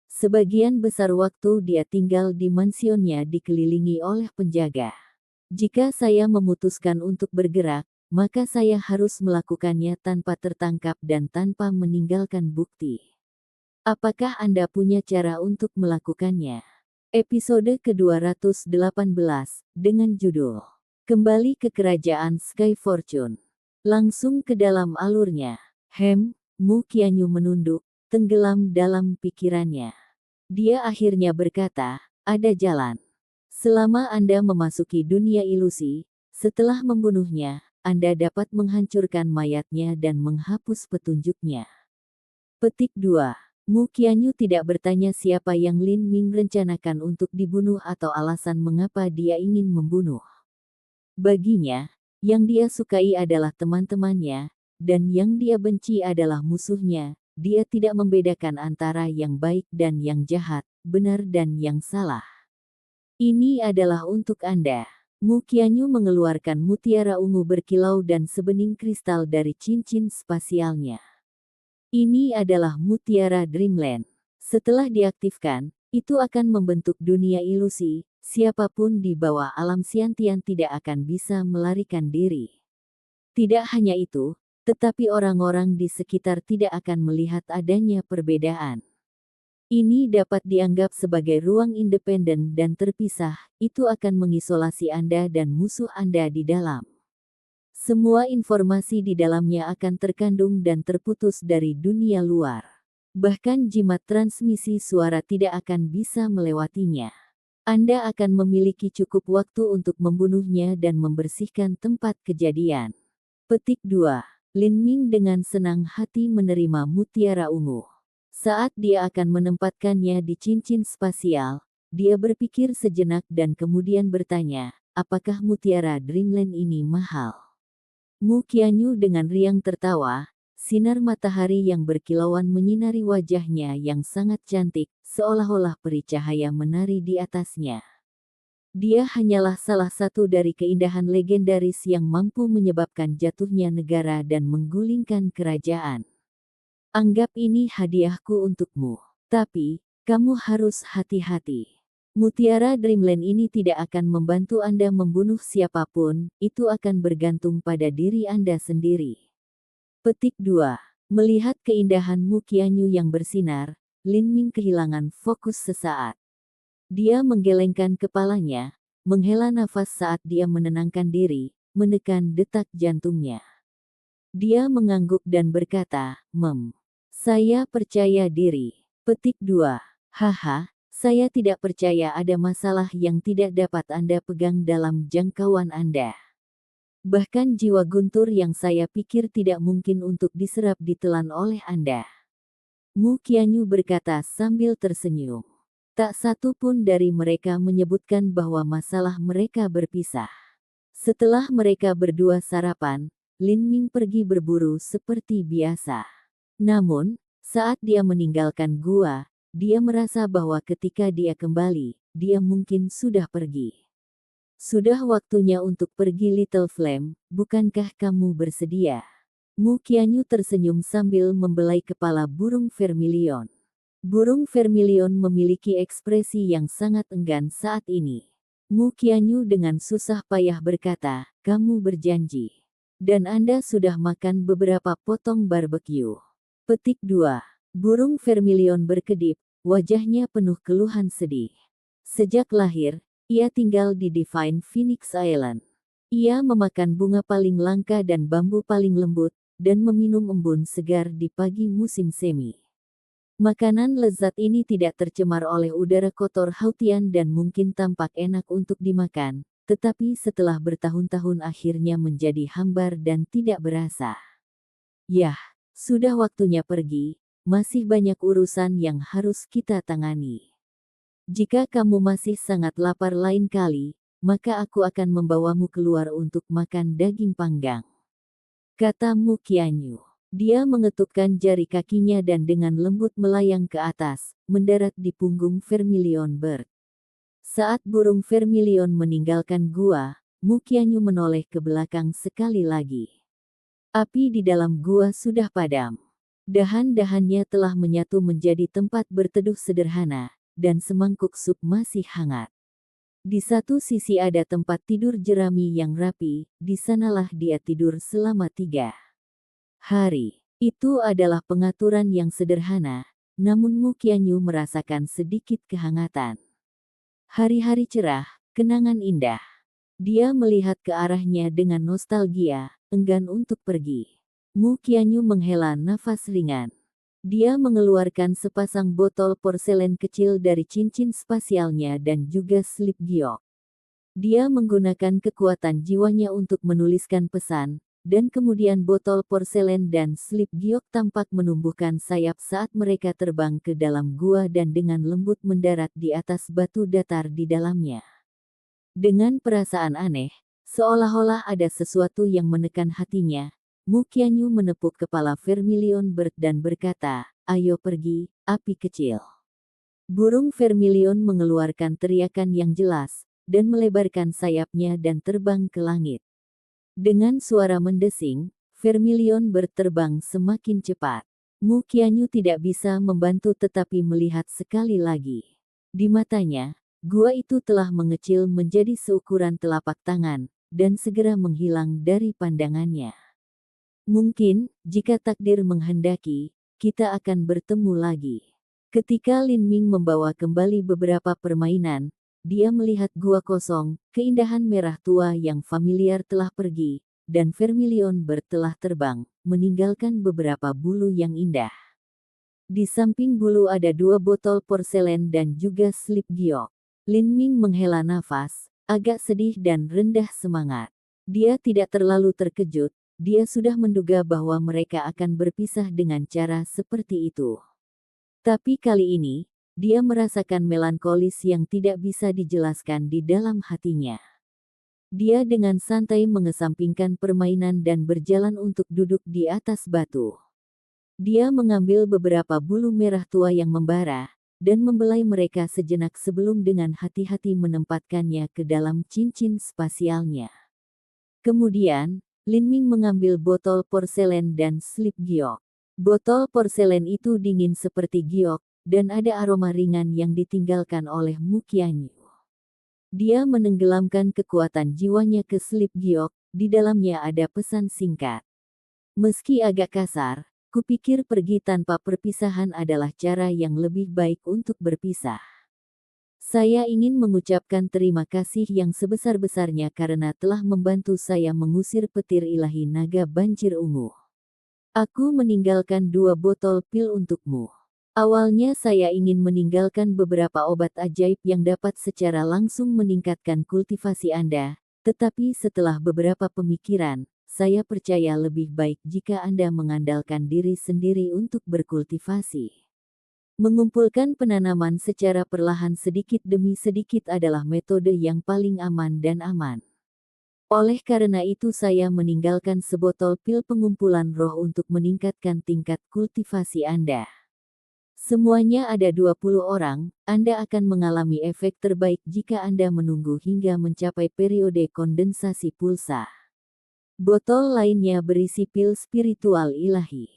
Sebagian besar waktu dia tinggal di mansionnya dikelilingi oleh penjaga. Jika saya memutuskan untuk bergerak, maka saya harus melakukannya tanpa tertangkap dan tanpa meninggalkan bukti. Apakah Anda punya cara untuk melakukannya?" Episode ke-218, dengan judul Kembali ke Kerajaan Sky Fortune. Langsung ke dalam alurnya. Mu Qianyu menunduk, tenggelam dalam pikirannya. Dia akhirnya berkata, "Ada jalan. Selama Anda memasuki dunia ilusi, setelah membunuhnya, Anda dapat menghancurkan mayatnya dan menghapus petunjuknya." Petik 2. Mu Qianyu tidak bertanya siapa yang Lin Ming rencanakan untuk dibunuh atau alasan mengapa dia ingin membunuh. Baginya, yang dia sukai adalah teman-temannya, dan yang dia benci adalah musuhnya. Dia tidak membedakan antara yang baik dan yang jahat, benar dan yang salah. Ini adalah untuk Anda. Mu Qianyu mengeluarkan mutiara ungu berkilau dan sebening kristal dari cincin spasialnya. Ini adalah mutiara Dreamland. Setelah diaktifkan, itu akan membentuk dunia ilusi. Siapapun di bawah alam Xiantian tidak akan bisa melarikan diri. Tidak hanya itu, tetapi orang-orang di sekitar tidak akan melihat adanya perbedaan. Ini dapat dianggap sebagai ruang independen dan terpisah. Itu akan mengisolasi Anda dan musuh Anda di dalam. Semua informasi di dalamnya akan terkandung dan terputus dari dunia luar. Bahkan jimat transmisi suara tidak akan bisa melewatinya. Anda akan memiliki cukup waktu untuk membunuhnya dan membersihkan tempat kejadian. Petik 2. Lin Ming dengan senang hati menerima mutiara ungu. Saat dia akan menempatkannya di cincin spasial, dia berpikir sejenak dan kemudian bertanya, apakah mutiara Dreamland ini mahal? Mu Qianyu dengan riang tertawa, sinar matahari yang berkilauan menyinari wajahnya yang sangat cantik, seolah-olah peri cahaya menari di atasnya. Dia hanyalah salah satu dari keindahan legendaris yang mampu menyebabkan jatuhnya negara dan menggulingkan kerajaan. Anggap ini hadiahku untukmu. Tapi, kamu harus hati-hati. Mutiara Dreamland ini tidak akan membantu Anda membunuh siapapun, itu akan bergantung pada diri Anda sendiri. Petik 2. Melihat keindahan Mu Qianyu yang bersinar, Lin Ming kehilangan fokus sesaat. Dia menggelengkan kepalanya, menghela nafas saat dia menenangkan diri, menekan detak jantungnya. Dia mengangguk dan berkata, saya percaya diri. Petik 2. Haha. Saya tidak percaya ada masalah yang tidak dapat Anda pegang dalam jangkauan Anda. Bahkan jiwa guntur yang saya pikir tidak mungkin untuk diserap ditelan oleh Anda. Mu Qianyu berkata sambil tersenyum. Tak satu pun dari mereka menyebutkan bahwa masalah mereka berpisah. Setelah mereka berdua sarapan, Lin Ming pergi berburu seperti biasa. Namun, saat dia meninggalkan gua, dia merasa bahwa ketika dia kembali, dia mungkin sudah pergi. Sudah waktunya untuk pergi Little Flame, bukankah kamu bersedia? Mu Qianyu tersenyum sambil membelai kepala burung vermilion. Burung vermilion memiliki ekspresi yang sangat enggan saat ini. Mu Qianyu dengan susah payah berkata, kamu berjanji. Dan Anda sudah makan beberapa potong barbecue. Petik 2. Burung vermilion berkedip, wajahnya penuh keluhan sedih. Sejak lahir, ia tinggal di Divine Phoenix Island. Ia memakan bunga paling langka dan bambu paling lembut, dan meminum embun segar di pagi musim semi. Makanan lezat ini tidak tercemar oleh udara kotor Hautian dan mungkin tampak enak untuk dimakan, tetapi setelah bertahun-tahun akhirnya menjadi hambar dan tidak berasa. Yah, sudah waktunya pergi. Masih banyak urusan yang harus kita tangani. Jika kamu masih sangat lapar lain kali, maka aku akan membawamu keluar untuk makan daging panggang. Kata Mu Qianyu. Dia mengetukkan jari kakinya dan dengan lembut melayang ke atas, mendarat di punggung Vermilion Bird. Saat burung Vermilion meninggalkan gua, Mu Qianyu menoleh ke belakang sekali lagi. Api di dalam gua sudah padam. Dahan-dahannya telah menyatu menjadi tempat berteduh sederhana, dan semangkuk sup masih hangat. Di satu sisi ada tempat tidur jerami yang rapi, di sanalah dia tidur selama 3 hari. Itu adalah pengaturan yang sederhana, namun Mu Qianyu merasakan sedikit kehangatan. Hari-hari cerah, kenangan indah. Dia melihat ke arahnya dengan nostalgia, enggan untuk pergi. Mu Qianyu menghela nafas ringan. Dia mengeluarkan sepasang botol porselen kecil dari cincin spasialnya dan juga slip giok. Dia menggunakan kekuatan jiwanya untuk menuliskan pesan, dan kemudian botol porselen dan slip giok tampak menumbuhkan sayap saat mereka terbang ke dalam gua dan dengan lembut mendarat di atas batu datar di dalamnya. Dengan perasaan aneh, seolah-olah ada sesuatu yang menekan hatinya, Mu Qianyu menepuk kepala Vermilion Bird dan berkata, "Ayo pergi, api kecil." Burung Vermilion mengeluarkan teriakan yang jelas, dan melebarkan sayapnya dan terbang ke langit. Dengan suara mendesing, Vermilion berterbang semakin cepat. Mu Qianyu tidak bisa membantu tetapi melihat sekali lagi. Di matanya, gua itu telah mengecil menjadi seukuran telapak tangan, dan segera menghilang dari pandangannya. Mungkin, jika takdir menghendaki, kita akan bertemu lagi. Ketika Lin Ming membawa kembali beberapa permainan, dia melihat gua kosong, keindahan merah tua yang familiar telah pergi, dan Vermilion Bird telah terbang, meninggalkan beberapa bulu yang indah. Di samping bulu ada 2 botol porselen dan juga slip giok. Lin Ming menghela nafas, agak sedih dan rendah semangat. Dia tidak terlalu terkejut, dia sudah menduga bahwa mereka akan berpisah dengan cara seperti itu. Tapi kali ini, dia merasakan melankolis yang tidak bisa dijelaskan di dalam hatinya. Dia dengan santai mengesampingkan permainan dan berjalan untuk duduk di atas batu. Dia mengambil beberapa bulu merah tua yang membara, dan membelai mereka sejenak sebelum dengan hati-hati menempatkannya ke dalam cincin spasialnya. Kemudian, Lin Ming mengambil botol porselen dan slip giok. Botol porselen itu dingin seperti giok, dan ada aroma ringan yang ditinggalkan oleh Mu Qianyu. Dia menenggelamkan kekuatan jiwanya ke slip giok, di dalamnya ada pesan singkat. Meski agak kasar, kupikir pergi tanpa perpisahan adalah cara yang lebih baik untuk berpisah. Saya ingin mengucapkan terima kasih yang sebesar-besarnya karena telah membantu saya mengusir petir ilahi naga banjir ungu. Aku meninggalkan 2 botol pil untukmu. Awalnya saya ingin meninggalkan beberapa obat ajaib yang dapat secara langsung meningkatkan kultivasi Anda, tetapi setelah beberapa pemikiran, saya percaya lebih baik jika Anda mengandalkan diri sendiri untuk berkultivasi. Mengumpulkan penanaman secara perlahan sedikit demi sedikit adalah metode yang paling aman dan aman. Oleh karena itu saya meninggalkan sebotol pil pengumpulan roh untuk meningkatkan tingkat kultivasi Anda. Semuanya ada 20 orang, Anda akan mengalami efek terbaik jika Anda menunggu hingga mencapai periode kondensasi pulsa. Botol lainnya berisi pil spiritual ilahi.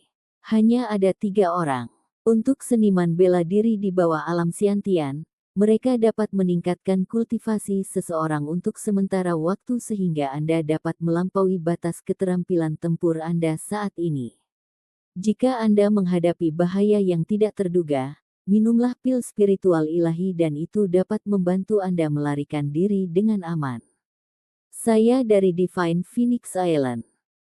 Hanya ada 3 orang. Untuk seniman bela diri di bawah alam Xiantian, mereka dapat meningkatkan kultivasi seseorang untuk sementara waktu sehingga Anda dapat melampaui batas keterampilan tempur Anda saat ini. Jika Anda menghadapi bahaya yang tidak terduga, minumlah pil spiritual ilahi dan itu dapat membantu Anda melarikan diri dengan aman. Saya dari Divine Phoenix Island.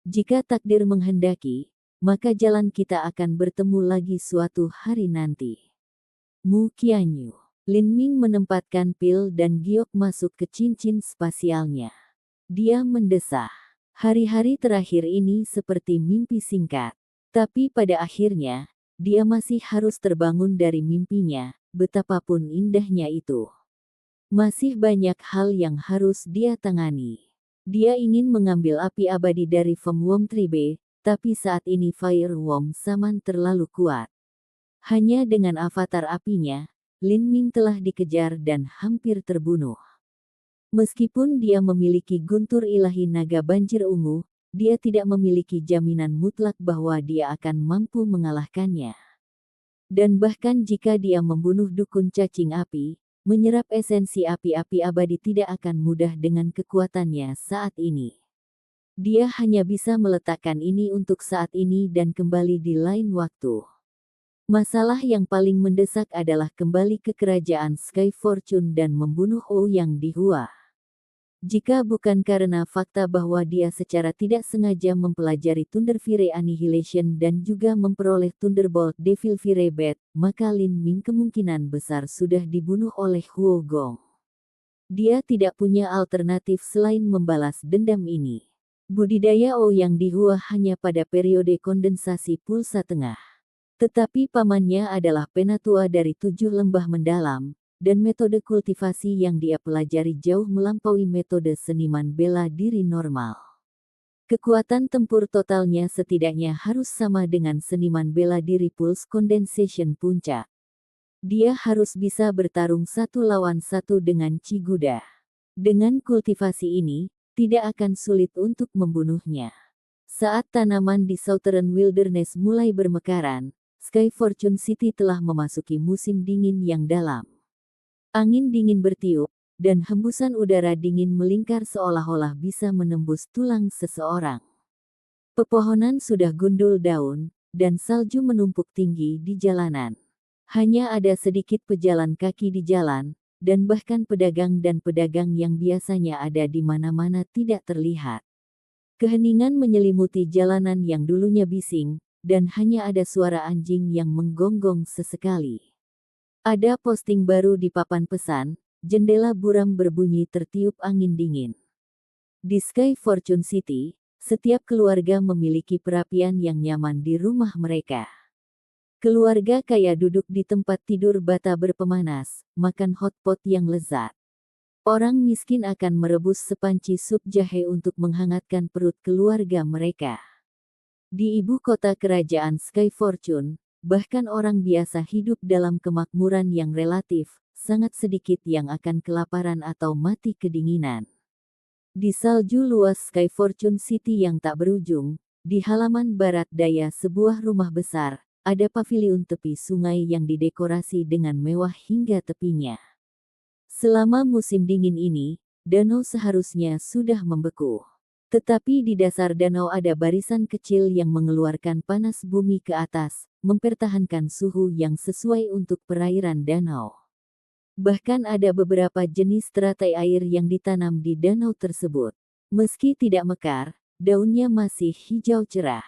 Jika takdir menghendaki, maka jalan kita akan bertemu lagi suatu hari nanti. Mu Qianyu. Lin Ming menempatkan pil dan giok masuk ke cincin spasialnya. Dia mendesah. Hari-hari terakhir ini seperti mimpi singkat. Tapi pada akhirnya, dia masih harus terbangun dari mimpinya, betapapun indahnya itu. Masih banyak hal yang harus dia tangani. Dia ingin mengambil api abadi dari Feng Wom Tribe, tapi saat ini Fire Wom Saman terlalu kuat. Hanya dengan avatar apinya, Lin Ming telah dikejar dan hampir terbunuh. Meskipun dia memiliki guntur ilahi naga banjir ungu, dia tidak memiliki jaminan mutlak bahwa dia akan mampu mengalahkannya. Dan bahkan jika dia membunuh dukun cacing api, menyerap esensi api-api abadi tidak akan mudah dengan kekuatannya saat ini. Dia hanya bisa meletakkan ini untuk saat ini dan kembali di lain waktu. Masalah yang paling mendesak adalah kembali ke kerajaan Sky Fortune dan membunuh Ouyang Dihua. Jika bukan karena fakta bahwa dia secara tidak sengaja mempelajari Thunderfire Annihilation dan juga memperoleh Thunderbolt Devil Fire Bat, maka Lin Ming kemungkinan besar sudah dibunuh oleh Huo Gong. Dia tidak punya alternatif selain membalas dendam ini. Budidaya Ouyang di Hua hanya pada periode kondensasi pulsa tengah. Tetapi pamannya adalah penatua dari 7 lembah mendalam, dan metode kultivasi yang dia pelajari jauh melampaui metode seniman bela diri normal. Kekuatan tempur totalnya setidaknya harus sama dengan seniman bela diri Pulse Condensation puncak. Dia harus bisa bertarung 1 lawan 1 dengan Chiguda. Dengan kultivasi ini, tidak akan sulit untuk membunuhnya. Saat tanaman di Southern Wilderness mulai bermekaran, Sky Fortune City telah memasuki musim dingin yang dalam. Angin dingin bertiup, dan hembusan udara dingin melingkar seolah-olah bisa menembus tulang seseorang. Pepohonan sudah gundul daun, dan salju menumpuk tinggi di jalanan. Hanya ada sedikit pejalan kaki di jalan, dan bahkan pedagang yang biasanya ada di mana-mana tidak terlihat. Keheningan menyelimuti jalanan yang dulunya bising, dan hanya ada suara anjing yang menggonggong sesekali. Ada posting baru di papan pesan, jendela buram berbunyi tertiup angin dingin. Di Sky Fortune City, setiap keluarga memiliki perapian yang nyaman di rumah mereka. Keluarga kaya duduk di tempat tidur bata berpemanas, makan hotpot yang lezat. Orang miskin akan merebus sepanci sup jahe untuk menghangatkan perut keluarga mereka. Di ibu kota kerajaan Sky Fortune, bahkan orang biasa hidup dalam kemakmuran yang relatif, sangat sedikit yang akan kelaparan atau mati kedinginan. Di salju luas Sky Fortune City yang tak berujung, di halaman barat daya sebuah rumah besar, ada paviliun tepi sungai yang didekorasi dengan mewah hingga tepinya. Selama musim dingin ini, danau seharusnya sudah membeku. Tetapi di dasar danau ada barisan kecil yang mengeluarkan panas bumi ke atas, mempertahankan suhu yang sesuai untuk perairan danau. Bahkan ada beberapa jenis teratai air yang ditanam di danau tersebut. Meski tidak mekar, daunnya masih hijau cerah.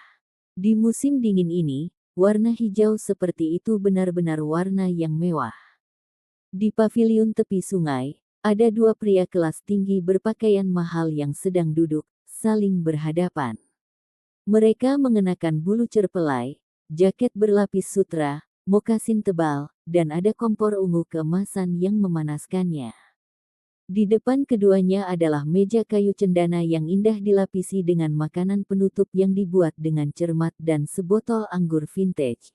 Di musim dingin ini, warna hijau seperti itu benar-benar warna yang mewah. Di paviliun tepi sungai, ada 2 pria kelas tinggi berpakaian mahal yang sedang duduk, saling berhadapan. Mereka mengenakan bulu cerpelai, jaket berlapis sutra, mokasin tebal, dan ada kompor ungu keemasan yang memanaskannya. Di depan keduanya adalah meja kayu cendana yang indah dilapisi dengan makanan penutup yang dibuat dengan cermat dan sebotol anggur vintage.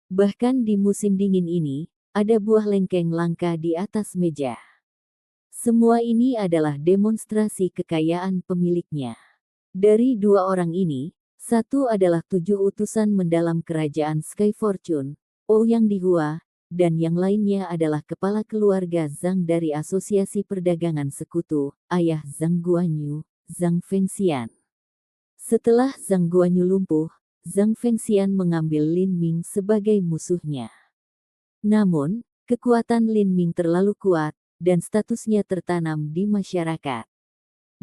Bahkan di musim dingin ini, ada buah lengkeng langka di atas meja. Semua ini adalah demonstrasi kekayaan pemiliknya. Dari 2 orang ini, satu adalah 7 utusan mendalam kerajaan Sky Fortune, Ouyang di Hua, dan yang lainnya adalah kepala keluarga Zhang dari Asosiasi Perdagangan Sekutu, ayah Zhang Guanyu, Zhang Fengxian. Setelah Zhang Guanyu lumpuh, Zhang Fengxian mengambil Lin Ming sebagai musuhnya. Namun, kekuatan Lin Ming terlalu kuat, dan statusnya tertanam di masyarakat.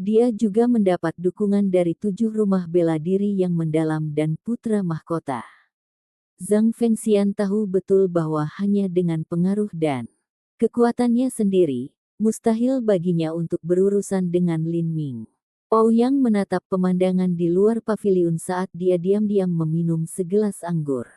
Dia juga mendapat dukungan dari 7 rumah bela diri yang mendalam dan putra mahkota. Zhang Fengxian tahu betul bahwa hanya dengan pengaruh dan kekuatannya sendiri, mustahil baginya untuk berurusan dengan Lin Ming. Ouyang menatap pemandangan di luar paviliun saat dia diam-diam meminum segelas anggur.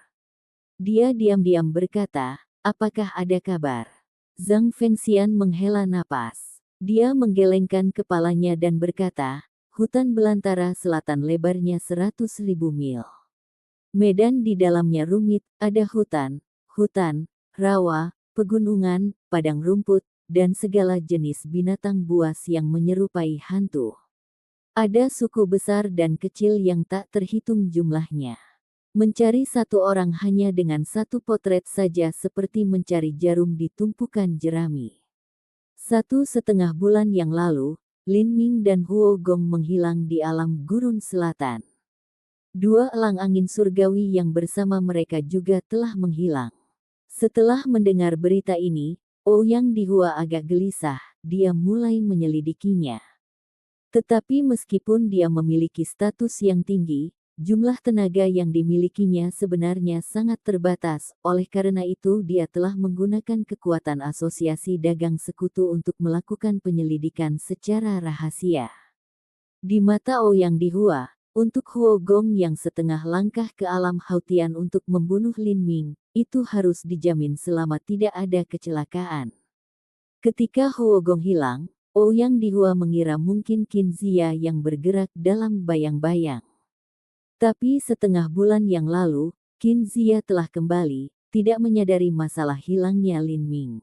Dia diam-diam berkata, "Apakah ada kabar?" Zhang Fengxian menghela napas. Dia menggelengkan kepalanya dan berkata, "Hutan belantara selatan lebarnya 100.000 mil. Medan di dalamnya rumit, ada hutan, rawa, pegunungan, padang rumput, dan segala jenis binatang buas yang menyerupai hantu. Ada suku besar dan kecil yang tak terhitung jumlahnya. Mencari satu orang hanya dengan 1 potret saja seperti mencari jarum di tumpukan jerami." 1,5 bulan yang lalu, Lin Ming dan Huo Gong menghilang di alam gurun selatan. 2 elang angin surgawi yang bersama mereka juga telah menghilang. Setelah mendengar berita ini, Ouyang di Hua agak gelisah, dia mulai menyelidikinya. Tetapi meskipun dia memiliki status yang tinggi, jumlah tenaga yang dimilikinya sebenarnya sangat terbatas, oleh karena itu dia telah menggunakan kekuatan asosiasi dagang sekutu untuk melakukan penyelidikan secara rahasia. Di mata Ouyang Dihua, untuk Huo Gong yang setengah langkah ke alam Hautian untuk membunuh Lin Ming, itu harus dijamin selama tidak ada kecelakaan. Ketika Huo Gong hilang, Ouyang Dihua mengira mungkin Qin Zia yang bergerak dalam bayang-bayang. Tapi setengah bulan yang lalu, Qin Zia telah kembali, tidak menyadari masalah hilangnya Lin Ming.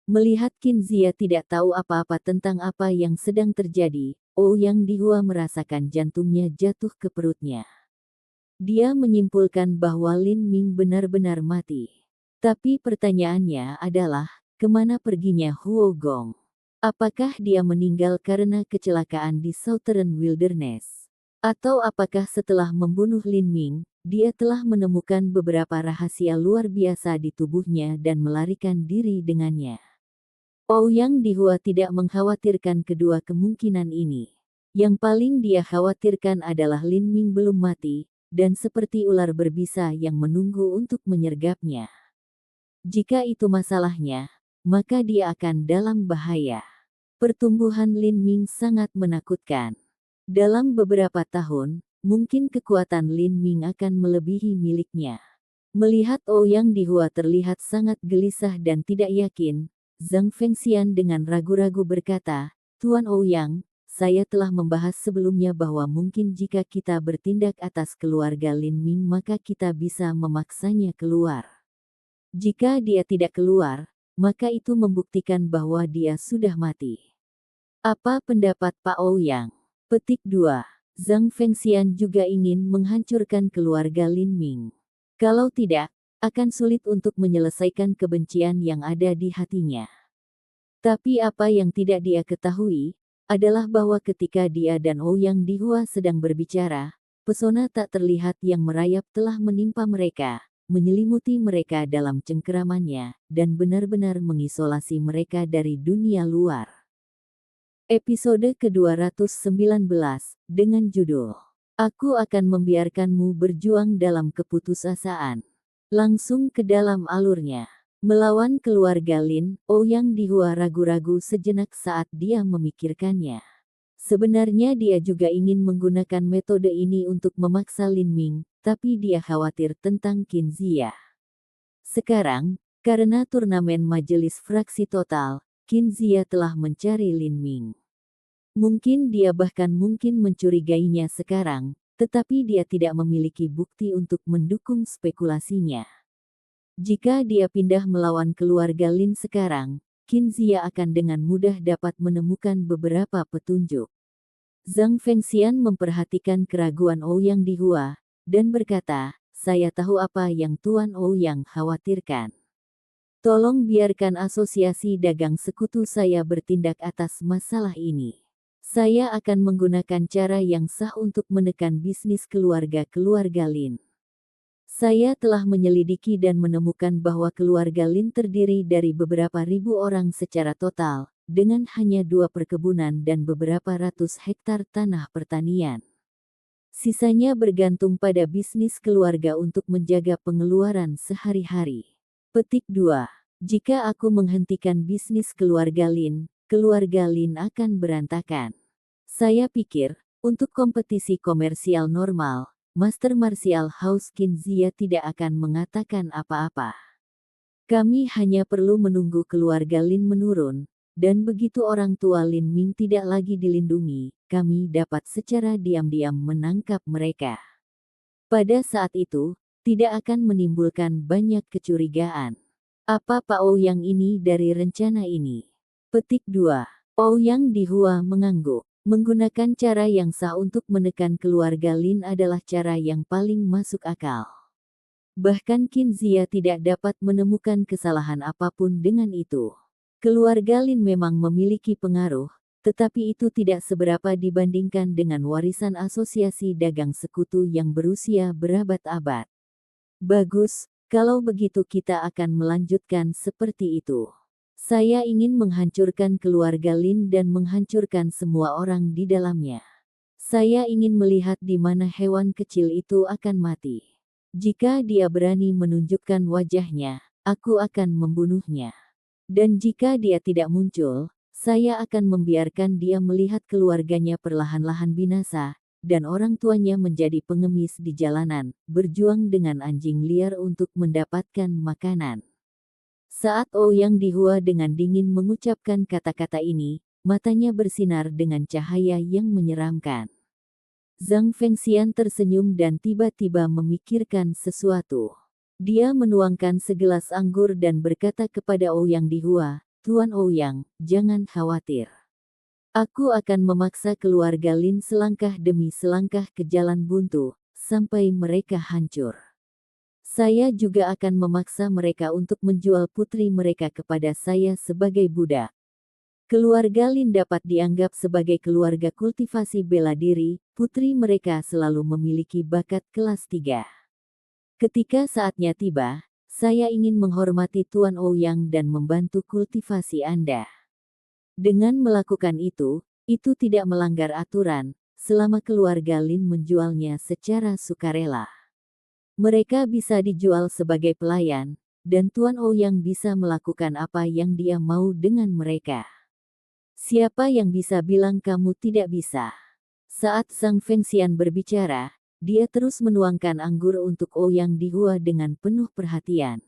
Melihat Qin Zia tidak tahu apa-apa tentang apa yang sedang terjadi, Ouyang Dihua merasakan jantungnya jatuh ke perutnya. Dia menyimpulkan bahwa Lin Ming benar-benar mati. Tapi pertanyaannya adalah, kemana perginya Huo Gong? Apakah dia meninggal karena kecelakaan di Southern Wilderness? Atau apakah setelah membunuh Lin Ming, dia telah menemukan beberapa rahasia luar biasa di tubuhnya dan melarikan diri dengannya? Ouyang Dihua tidak mengkhawatirkan kedua kemungkinan ini. Yang paling dia khawatirkan adalah Lin Ming belum mati, dan seperti ular berbisa yang menunggu untuk menyergapnya. Jika itu masalahnya, maka dia akan dalam bahaya. Pertumbuhan Lin Ming sangat menakutkan. Dalam beberapa tahun, mungkin kekuatan Lin Ming akan melebihi miliknya. Melihat Ouyang Dihua terlihat sangat gelisah dan tidak yakin, Zhang Fengxian dengan ragu-ragu berkata, "Tuan Ouyang, saya telah membahas sebelumnya bahwa mungkin jika kita bertindak atas keluarga Lin Ming maka kita bisa memaksanya keluar. Jika dia tidak keluar, maka itu membuktikan bahwa dia sudah mati. Apa pendapat Pak Ouyang?" Petik 2. Zhang Fengxian juga ingin menghancurkan keluarga Lin Ming. Kalau tidak, akan sulit untuk menyelesaikan kebencian yang ada di hatinya. Tapi apa yang tidak dia ketahui, adalah bahwa ketika dia dan Ouyang Dihua sedang berbicara, pesona tak terlihat yang merayap telah menimpa mereka, menyelimuti mereka dalam cengkeramannya, dan benar-benar mengisolasi mereka dari dunia luar. Episode ke-219, dengan judul, "Aku akan membiarkanmu berjuang dalam keputusasaan." Langsung ke dalam alurnya. Melawan keluarga Lin, Ouyang Dihua ragu-ragu sejenak saat dia memikirkannya. Sebenarnya dia juga ingin menggunakan metode ini untuk memaksa Lin Ming, tapi dia khawatir tentang Qin Zia. Sekarang, karena turnamen majelis fraksi total, Qin Zia telah mencari Lin Ming. Mungkin dia bahkan mungkin mencurigainya sekarang, tetapi dia tidak memiliki bukti untuk mendukung spekulasinya. Jika dia pindah melawan keluarga Lin sekarang, Qin Zia akan dengan mudah dapat menemukan beberapa petunjuk. Zhang Fengxian memperhatikan keraguan Ouyang Dihua, dan berkata, "Saya tahu apa yang Tuan Ouyang khawatirkan. Tolong biarkan asosiasi dagang sekutu saya bertindak atas masalah ini. Saya akan menggunakan cara yang sah untuk menekan bisnis keluarga-keluarga Lin. Saya telah menyelidiki dan menemukan bahwa keluarga Lin terdiri dari beberapa ribu orang secara total, dengan hanya 2 perkebunan dan beberapa ratus hektar tanah pertanian. Sisanya bergantung pada bisnis keluarga untuk menjaga pengeluaran sehari-hari." Petik 2. Jika aku menghentikan bisnis keluarga Lin akan berantakan. Saya pikir, untuk kompetisi komersial normal, Master Martial House Qin Zia tidak akan mengatakan apa-apa. Kami hanya perlu menunggu keluarga Lin menurun, dan begitu orang tua Lin Ming tidak lagi dilindungi, kami dapat secara diam-diam menangkap mereka. Pada saat itu, tidak akan menimbulkan banyak kecurigaan. Apa Pak Ouyang ini dari rencana ini? Petik 2. Ouyang Dihua mengangguk. Menggunakan cara yang sah untuk menekan keluarga Lin adalah cara yang paling masuk akal. Bahkan Qin Zia tidak dapat menemukan kesalahan apapun dengan itu. Keluarga Lin memang memiliki pengaruh, tetapi itu tidak seberapa dibandingkan dengan warisan asosiasi dagang sekutu yang berusia berabad-abad. Bagus, kalau begitu kita akan melanjutkan seperti itu. Saya ingin menghancurkan keluarga Lin dan menghancurkan semua orang di dalamnya. Saya ingin melihat di mana hewan kecil itu akan mati. Jika dia berani menunjukkan wajahnya, aku akan membunuhnya. Dan jika dia tidak muncul, Saya akan membiarkan dia melihat keluarganya perlahan-lahan binasa, dan orang tuanya menjadi pengemis di jalanan, berjuang dengan anjing liar untuk mendapatkan makanan. Saat Ouyang Dihua dengan dingin mengucapkan kata-kata ini, matanya bersinar dengan cahaya yang menyeramkan. Zhang Fengxian tersenyum dan tiba-tiba memikirkan sesuatu. Dia menuangkan segelas anggur dan berkata kepada Ouyang Dihua, "Tuan Ouyang, jangan khawatir. Aku akan memaksa keluarga Lin selangkah demi selangkah ke jalan buntu, sampai mereka hancur. Saya juga akan memaksa mereka untuk menjual putri mereka kepada saya sebagai budak. Keluarga Lin dapat dianggap sebagai keluarga kultivasi bela diri, putri mereka selalu memiliki bakat kelas 3. Ketika saatnya tiba, saya ingin menghormati Tuan Ouyang dan membantu kultivasi Anda. Dengan melakukan itu tidak melanggar aturan, selama keluarga Lin menjualnya secara sukarela. Mereka bisa dijual sebagai pelayan, dan Tuan Ouyang bisa melakukan apa yang dia mau dengan mereka. Siapa yang bisa bilang kamu tidak bisa?" Saat Zhang Fengxian berbicara, dia terus menuangkan anggur untuk Ouyang Dihua dengan penuh perhatian.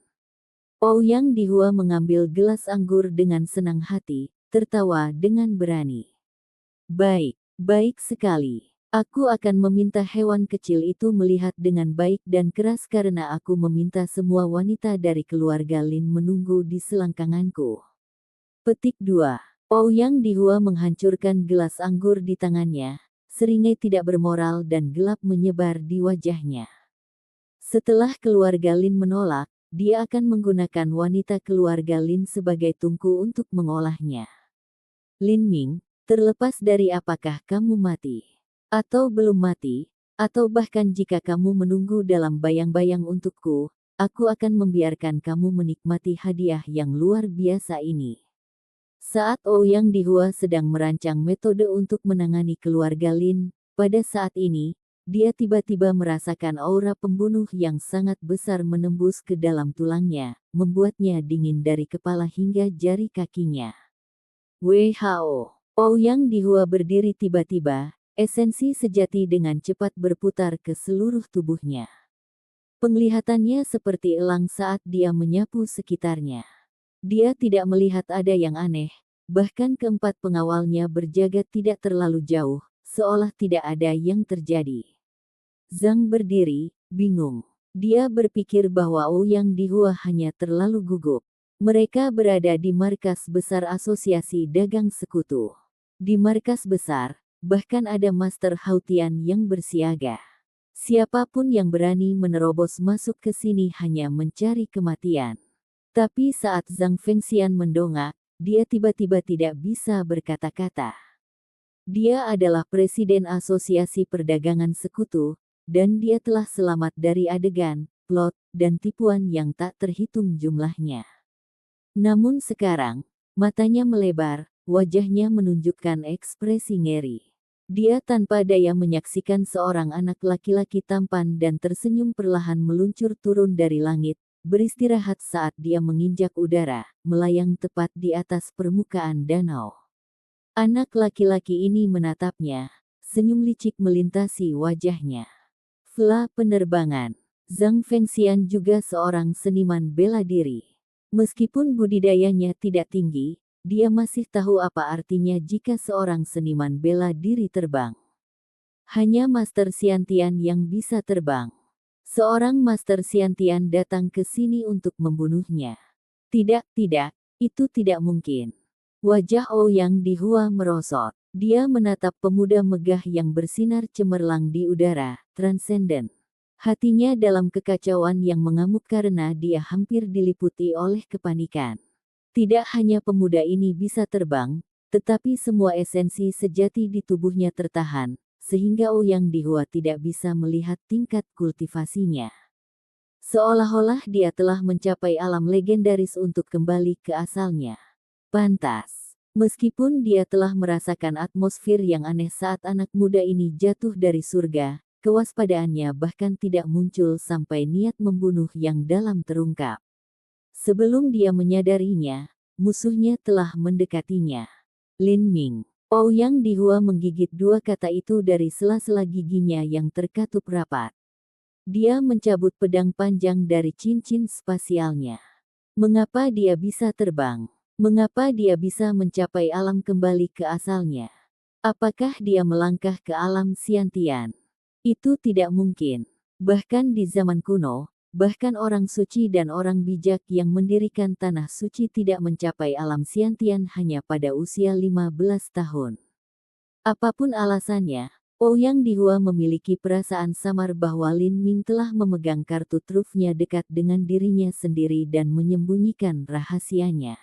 Ouyang Dihua mengambil gelas anggur dengan senang hati, tertawa dengan berani. "Baik, baik sekali. Aku akan meminta hewan kecil itu melihat dengan baik dan keras karena aku meminta semua wanita dari keluarga Lin menunggu di selangkanganku." Petik 2. Ouyang Dihua menghancurkan gelas anggur di tangannya, seringai tidak bermoral dan gelap menyebar di wajahnya. Setelah keluarga Lin menolak, dia akan menggunakan wanita keluarga Lin sebagai tungku untuk mengolahnya. "Lin Ming, terlepas dari apakah kamu mati atau belum mati, atau bahkan jika kamu menunggu dalam bayang-bayang untukku, aku akan membiarkan kamu menikmati hadiah yang luar biasa ini." Saat Ouyang Dihua sedang merancang metode untuk menangani keluarga Lin, pada saat ini, dia tiba-tiba merasakan aura pembunuh yang sangat besar menembus ke dalam tulangnya, membuatnya dingin dari kepala hingga jari kakinya. "WHO." Ouyang Dihua berdiri tiba-tiba, esensi sejati dengan cepat berputar ke seluruh tubuhnya. Penglihatannya seperti elang saat dia menyapu sekitarnya. Dia tidak melihat ada yang aneh, bahkan keempat pengawalnya berjaga tidak terlalu jauh, seolah tidak ada yang terjadi. Zhang berdiri, bingung. Dia berpikir bahwa Ouyang Dihua hanya terlalu gugup. Mereka berada di markas besar Asosiasi Dagang Sekutu. Di markas besar, bahkan ada Master Hautian yang bersiaga. Siapapun yang berani menerobos masuk ke sini hanya mencari kematian. Tapi saat Zhang Fengxian mendongak, dia tiba-tiba tidak bisa berkata-kata. Dia adalah presiden Asosiasi Perdagangan Sekutu, dan dia telah selamat dari adegan, plot, dan tipuan yang tak terhitung jumlahnya. Namun sekarang, matanya melebar, wajahnya menunjukkan ekspresi ngeri. Dia tanpa daya menyaksikan seorang anak laki-laki tampan dan tersenyum perlahan meluncur turun dari langit, beristirahat saat dia menginjak udara, melayang tepat di atas permukaan danau. Anak laki-laki ini menatapnya, senyum licik melintasi wajahnya. Vla penerbangan. Zhang Fengxian juga seorang seniman bela diri. Meskipun budidayanya tidak tinggi, dia masih tahu apa artinya jika seorang seniman bela diri terbang. Hanya Master Xiantian yang bisa terbang. Seorang Master Xiantian datang ke sini untuk membunuhnya. Tidak, itu tidak mungkin. Wajah Ouyang Dihua merosot. Dia menatap pemuda megah yang bersinar cemerlang di udara, transenden. Hatinya dalam kekacauan yang mengamuk karena dia hampir diliputi oleh kepanikan. Tidak hanya pemuda ini bisa terbang, tetapi semua esensi sejati di tubuhnya tertahan, sehingga Ouyang Dihua tidak bisa melihat tingkat kultivasinya. Seolah-olah dia telah mencapai alam legendaris untuk kembali ke asalnya. Pantas. Meskipun dia telah merasakan atmosfer yang aneh saat anak muda ini jatuh dari surga, kewaspadaannya bahkan tidak muncul sampai niat membunuh yang dalam terungkap. Sebelum dia menyadarinya, musuhnya telah mendekatinya. Lin Ming. Ouyang Dihua menggigit dua kata itu dari sela-sela giginya yang terkatup rapat. Dia mencabut pedang panjang dari cincin spasialnya. Mengapa dia bisa terbang? Mengapa dia bisa mencapai alam kembali ke asalnya? Apakah dia melangkah ke alam Xiantian? Itu tidak mungkin. Bahkan di zaman kuno, bahkan orang suci dan orang bijak yang mendirikan tanah suci tidak mencapai alam Xiantian hanya pada usia 15 tahun. Apapun alasannya, Ouyang Dihua memiliki perasaan samar bahwa Lin Ming telah memegang kartu trufnya dekat dengan dirinya sendiri dan menyembunyikan rahasianya.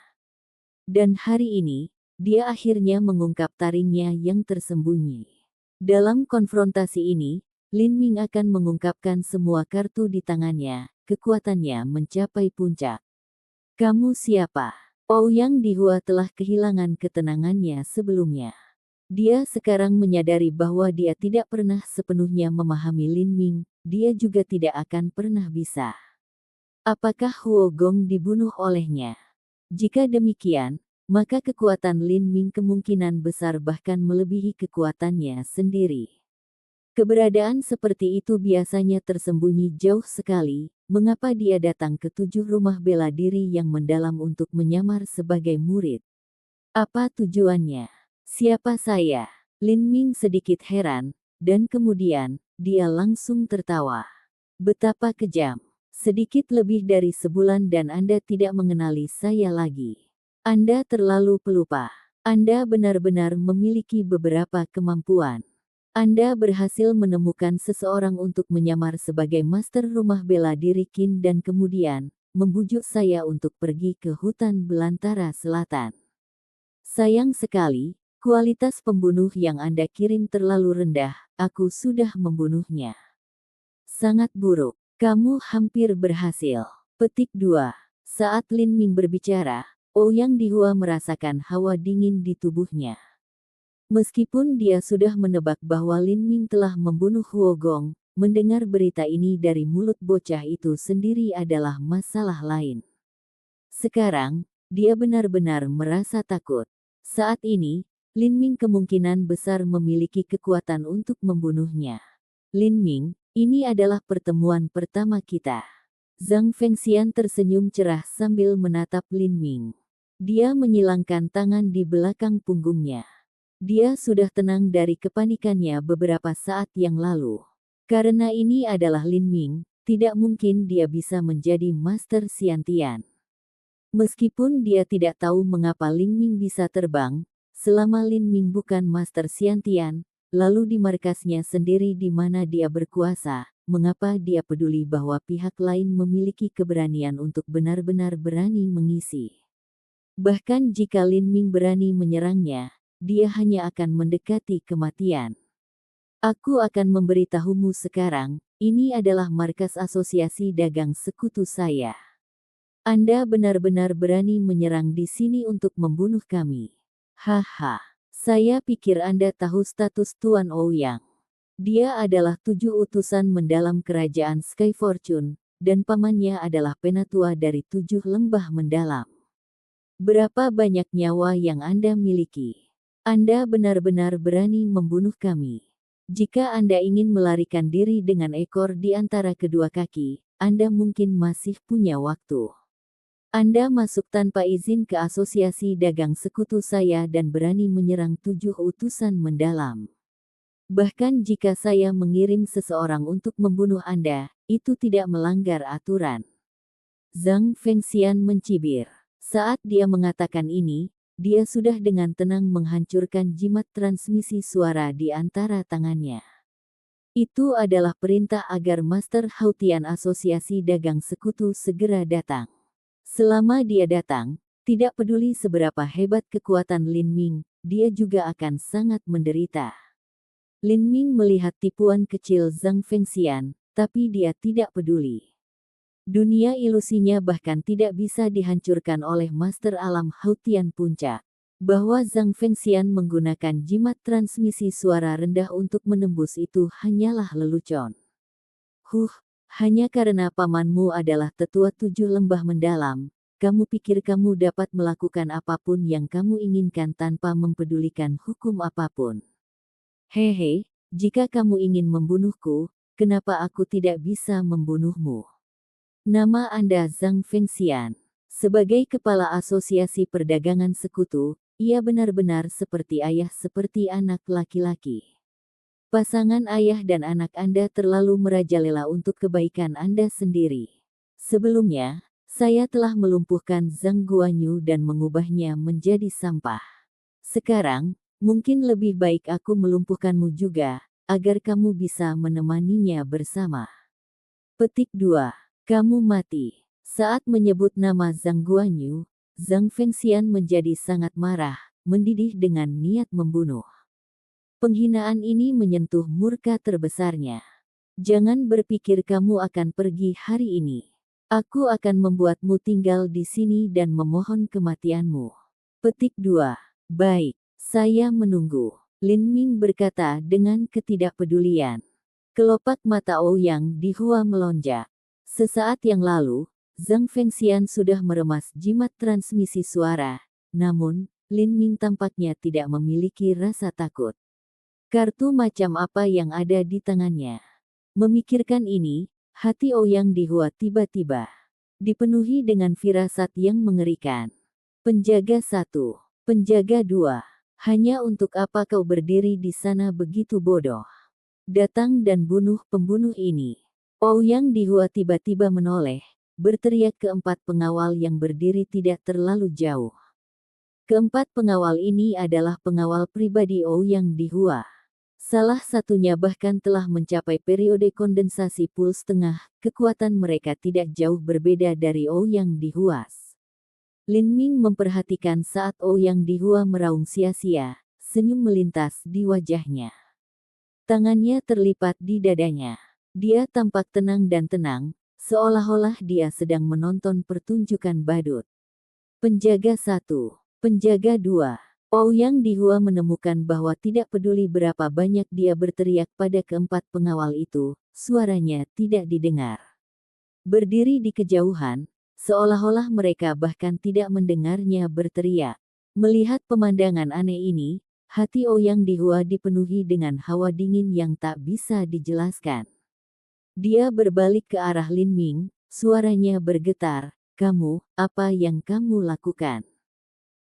Dan hari ini, dia akhirnya mengungkap taringnya yang tersembunyi. Dalam konfrontasi ini, Lin Ming akan mengungkapkan semua kartu di tangannya, kekuatannya mencapai puncak. Kamu siapa? Ouyang Dihua telah kehilangan ketenangannya sebelumnya. Dia sekarang menyadari bahwa dia tidak pernah sepenuhnya memahami Lin Ming, dia juga tidak akan pernah bisa. Apakah Huo Gong dibunuh olehnya? Jika demikian, maka kekuatan Lin Ming kemungkinan besar bahkan melebihi kekuatannya sendiri. Keberadaan seperti itu biasanya tersembunyi jauh sekali. Mengapa dia datang ke 7 rumah bela diri yang mendalam untuk menyamar sebagai murid? Apa tujuannya? Siapa saya? Lin Ming sedikit heran, dan kemudian, dia langsung tertawa. Betapa kejam. Sedikit lebih dari sebulan dan Anda tidak mengenali saya lagi. Anda terlalu pelupa. Anda benar-benar memiliki beberapa kemampuan. Anda berhasil menemukan seseorang untuk menyamar sebagai master rumah bela diri Qin dan kemudian, membujuk saya untuk pergi ke hutan belantara selatan. Sayang sekali, kualitas pembunuh yang Anda kirim terlalu rendah, aku sudah membunuhnya. Sangat buruk, kamu hampir berhasil. Petik 2. Saat Lin Ming berbicara, Ouyang Dihua merasakan hawa dingin di tubuhnya. Meskipun dia sudah menebak bahwa Lin Ming telah membunuh Huo Gong, mendengar berita ini dari mulut bocah itu sendiri adalah masalah lain. Sekarang, dia benar-benar merasa takut. Saat ini, Lin Ming kemungkinan besar memiliki kekuatan untuk membunuhnya. Lin Ming, ini adalah pertemuan pertama kita. Zhang Fengxian tersenyum cerah sambil menatap Lin Ming. Dia menyilangkan tangan di belakang punggungnya. Dia sudah tenang dari kepanikannya beberapa saat yang lalu. Karena ini adalah Lin Ming, tidak mungkin dia bisa menjadi Master Xiantian. Meskipun dia tidak tahu mengapa Lin Ming bisa terbang, selama Lin Ming bukan Master Xiantian, lalu di markasnya sendiri di mana dia berkuasa, mengapa dia peduli bahwa pihak lain memiliki keberanian untuk benar-benar berani mengisi. Bahkan jika Lin Ming berani menyerangnya, dia hanya akan mendekati kematian. Aku akan memberitahumu sekarang, ini adalah markas asosiasi dagang sekutu saya. Anda benar-benar berani menyerang di sini untuk membunuh kami. Haha, saya pikir Anda tahu status Tuan Ouyang. Dia adalah 7 utusan mendalam kerajaan Sky Fortune, dan pamannya adalah penatua dari 7 lembah mendalam. Berapa banyak nyawa yang Anda miliki? Anda benar-benar berani membunuh kami. Jika Anda ingin melarikan diri dengan ekor di antara kedua kaki, Anda mungkin masih punya waktu. Anda masuk tanpa izin ke asosiasi dagang sekutu saya dan berani menyerang 7 utusan mendalam. Bahkan jika saya mengirim seseorang untuk membunuh Anda, itu tidak melanggar aturan. Zhang Fengxian mencibir. Saat dia mengatakan ini, dia sudah dengan tenang menghancurkan jimat transmisi suara di antara tangannya. Itu adalah perintah agar Master Hautian Asosiasi Dagang Sekutu segera datang. Selama dia datang, tidak peduli seberapa hebat kekuatan Lin Ming, dia juga akan sangat menderita. Lin Ming melihat tipuan kecil Zhang Fengxian, tapi dia tidak peduli. Dunia ilusinya bahkan tidak bisa dihancurkan oleh Master Alam Hautian Puncak. Bahwa Zhang Fengxian menggunakan jimat transmisi suara rendah untuk menembus itu hanyalah lelucon. Hanya karena pamanmu adalah tetua 7 lembah mendalam, kamu pikir kamu dapat melakukan apapun yang kamu inginkan tanpa mempedulikan hukum apapun. Hehe, jika kamu ingin membunuhku, kenapa aku tidak bisa membunuhmu? Nama Anda Zhang Fengxian. Sebagai kepala asosiasi perdagangan sekutu, ia benar-benar seperti ayah seperti anak laki-laki. Pasangan ayah dan anak Anda terlalu merajalela untuk kebaikan Anda sendiri. Sebelumnya, saya telah melumpuhkan Zhang Guanyu dan mengubahnya menjadi sampah. Sekarang, mungkin lebih baik aku melumpuhkanmu juga, agar kamu bisa menemaninya bersama. Petik 2. Kamu mati. Saat menyebut nama Zhang Guanyu, Zhang Fengxian menjadi sangat marah, mendidih dengan niat membunuh. Penghinaan ini menyentuh murka terbesarnya. Jangan berpikir kamu akan pergi hari ini. Aku akan membuatmu tinggal di sini dan memohon kematianmu. Petik 2. Baik, saya menunggu. Lin Ming berkata dengan ketidakpedulian. Kelopak mata Ouyang Dihua melonjak. Sesaat yang lalu, Zhang Fengxian sudah meremas jimat transmisi suara, namun, Lin Ming tampaknya tidak memiliki rasa takut. Kartu macam apa yang ada di tangannya? Memikirkan ini, hati Ouyang Dihua tiba-tiba dipenuhi dengan firasat yang mengerikan. Penjaga 1, penjaga 2, hanya untuk apa kau berdiri di sana begitu bodoh? Datang dan bunuh pembunuh ini. Ouyang Dihua tiba-tiba menoleh, berteriak keempat pengawal yang berdiri tidak terlalu jauh. Keempat pengawal ini adalah pengawal pribadi Ouyang Dihua. Salah satunya bahkan telah mencapai periode kondensasi puls tengah, kekuatan mereka tidak jauh berbeda dari Ouyang Dihua. Lin Ming memperhatikan saat Ouyang Dihua meraung sia-sia, senyum melintas di wajahnya. Tangannya terlipat di dadanya. Dia tampak tenang dan tenang, seolah-olah dia sedang menonton pertunjukan badut. Penjaga 1, penjaga 2. Ouyang Dihua menemukan bahwa tidak peduli berapa banyak dia berteriak pada keempat pengawal itu, suaranya tidak didengar. Berdiri di kejauhan, seolah-olah mereka bahkan tidak mendengarnya berteriak. Melihat pemandangan aneh ini, hati Ouyang Dihua dipenuhi dengan hawa dingin yang tak bisa dijelaskan. Dia berbalik ke arah Lin Ming, suaranya bergetar, "Kamu, apa yang kamu lakukan?"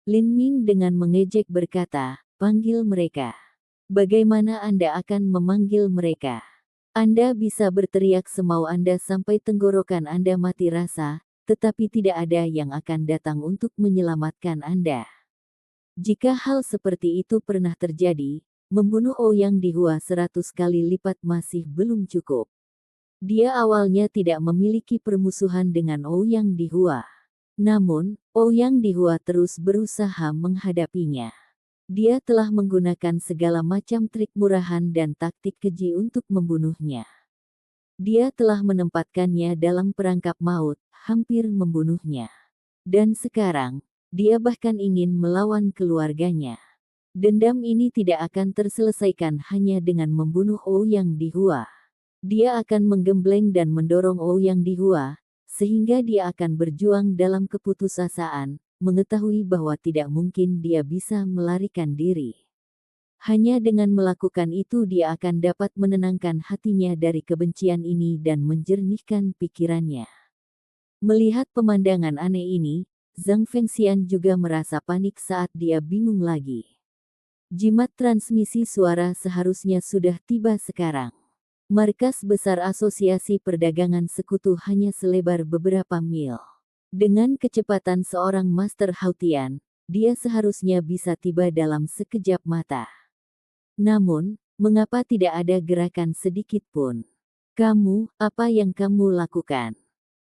Lin Ming dengan mengejek berkata, "Panggil mereka." "Bagaimana Anda akan memanggil mereka? Anda bisa berteriak semau Anda sampai tenggorokan Anda mati rasa, tetapi tidak ada yang akan datang untuk menyelamatkan Anda." Jika hal seperti itu pernah terjadi, membunuh Ouyang Dihua 100 kali lipat masih belum cukup. Dia awalnya tidak memiliki permusuhan dengan Ouyang Dihua. Namun, Ouyang Dihua terus berusaha menghadapinya. Dia telah menggunakan segala macam trik murahan dan taktik keji untuk membunuhnya. Dia telah menempatkannya dalam perangkap maut, hampir membunuhnya. Dan sekarang, dia bahkan ingin melawan keluarganya. Dendam ini tidak akan terselesaikan hanya dengan membunuh Ouyang Dihua. Dia akan menggembleng dan mendorong Ouyang Dihua, sehingga dia akan berjuang dalam keputusasaan, mengetahui bahwa tidak mungkin dia bisa melarikan diri. Hanya dengan melakukan itu dia akan dapat menenangkan hatinya dari kebencian ini dan menjernihkan pikirannya. Melihat pemandangan aneh ini, Zhang Fengxian juga merasa panik saat dia bingung lagi. Jimat transmisi suara seharusnya sudah tiba sekarang. Markas besar Asosiasi Perdagangan Sekutu hanya selebar beberapa mil. Dengan kecepatan seorang Master Hautian, dia seharusnya bisa tiba dalam sekejap mata. Namun, mengapa tidak ada gerakan sedikit pun? Kamu, apa yang kamu lakukan?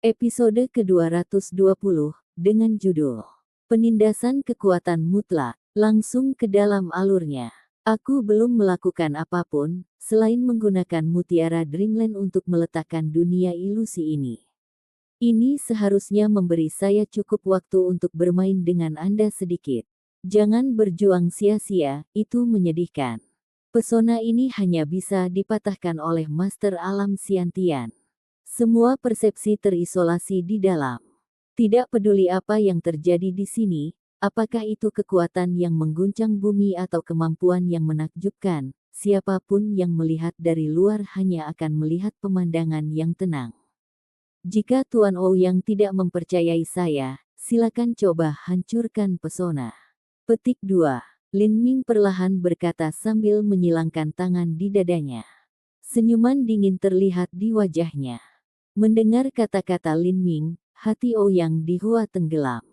Episode ke-220, dengan judul Penindasan Kekuatan Mutlak, langsung ke dalam alurnya. Aku belum melakukan apapun, selain menggunakan mutiara Dreamland untuk meletakkan dunia ilusi ini. Ini seharusnya memberi saya cukup waktu untuk bermain dengan Anda sedikit. Jangan berjuang sia-sia, itu menyedihkan. Pesona ini hanya bisa dipatahkan oleh Master Alam Siantian. Semua persepsi terisolasi di dalam. Tidak peduli apa yang terjadi di sini, apakah itu kekuatan yang mengguncang bumi atau kemampuan yang menakjubkan, siapapun yang melihat dari luar hanya akan melihat pemandangan yang tenang. Jika Tuan Ouyang tidak mempercayai saya, silakan coba hancurkan pesona. Petik 2. Lin Ming perlahan berkata sambil menyilangkan tangan di dadanya. Senyuman dingin terlihat di wajahnya. Mendengar kata-kata Lin Ming, hati Ouyang di Hua tenggelam.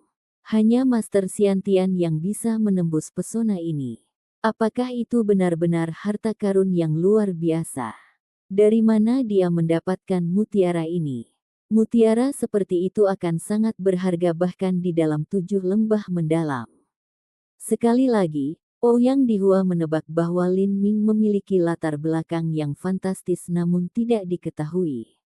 Hanya Master Xiantian yang bisa menembus pesona ini. Apakah itu benar-benar harta karun yang luar biasa? Dari mana dia mendapatkan mutiara ini? Mutiara seperti itu akan sangat berharga bahkan di dalam 7 lembah mendalam. Sekali lagi, Ouyang di Hua menebak bahwa Lin Ming memiliki latar belakang yang fantastis namun tidak diketahui.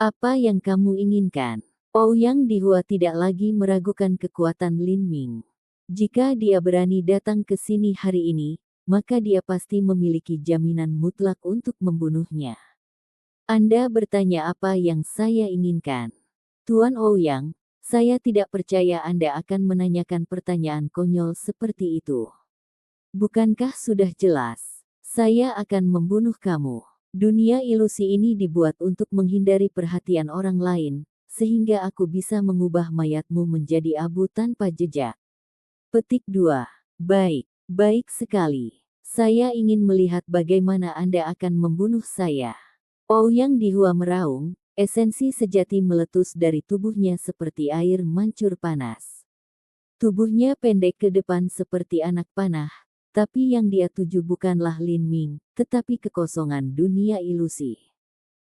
Apa yang kamu inginkan? Ouyang di Hua tidak lagi meragukan kekuatan Lin Ming. Jika dia berani datang ke sini hari ini, maka dia pasti memiliki jaminan mutlak untuk membunuhnya. Anda bertanya apa yang saya inginkan. Tuan Ouyang, saya tidak percaya Anda akan menanyakan pertanyaan konyol seperti itu. Bukankah sudah jelas? Saya akan membunuh kamu. Dunia ilusi ini dibuat untuk menghindari perhatian orang lain, sehingga aku bisa mengubah mayatmu menjadi abu tanpa jejak. Petik 2. Baik, baik sekali. Saya ingin melihat bagaimana Anda akan membunuh saya. Ouyang di Hua meraung, esensi sejati meletus dari tubuhnya seperti air mancur panas. Tubuhnya pendek ke depan seperti anak panah, tapi yang dia tuju bukanlah Lin Ming, tetapi kekosongan dunia ilusi.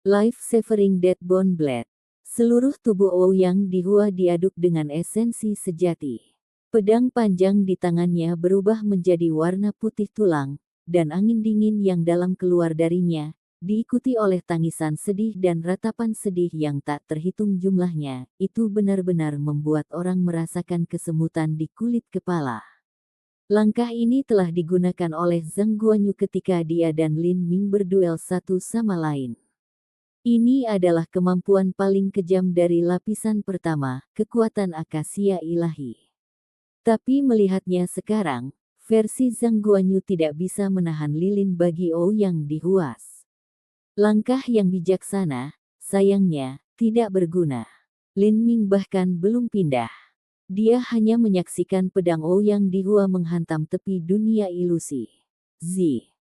Life-saving Deathbone Blade. Seluruh tubuh Ouyang di Hua diaduk dengan esensi sejati. Pedang panjang di tangannya berubah menjadi warna putih tulang, dan angin dingin yang dalam keluar darinya, diikuti oleh tangisan sedih dan ratapan sedih yang tak terhitung jumlahnya, itu benar-benar membuat orang merasakan kesemutan di kulit kepala. Langkah ini telah digunakan oleh Zhang Guanyu ketika dia dan Lin Ming berduel satu sama lain. Ini adalah kemampuan paling kejam dari lapisan pertama, kekuatan akasia ilahi. Tapi melihatnya sekarang, versi Zhang Guanyu tidak bisa menahan lilin bagi Ouyang di Huas. Langkah yang bijaksana, sayangnya, tidak berguna. Lin Ming bahkan belum pindah. Dia hanya menyaksikan pedang Ouyang di Hua menghantam tepi dunia ilusi.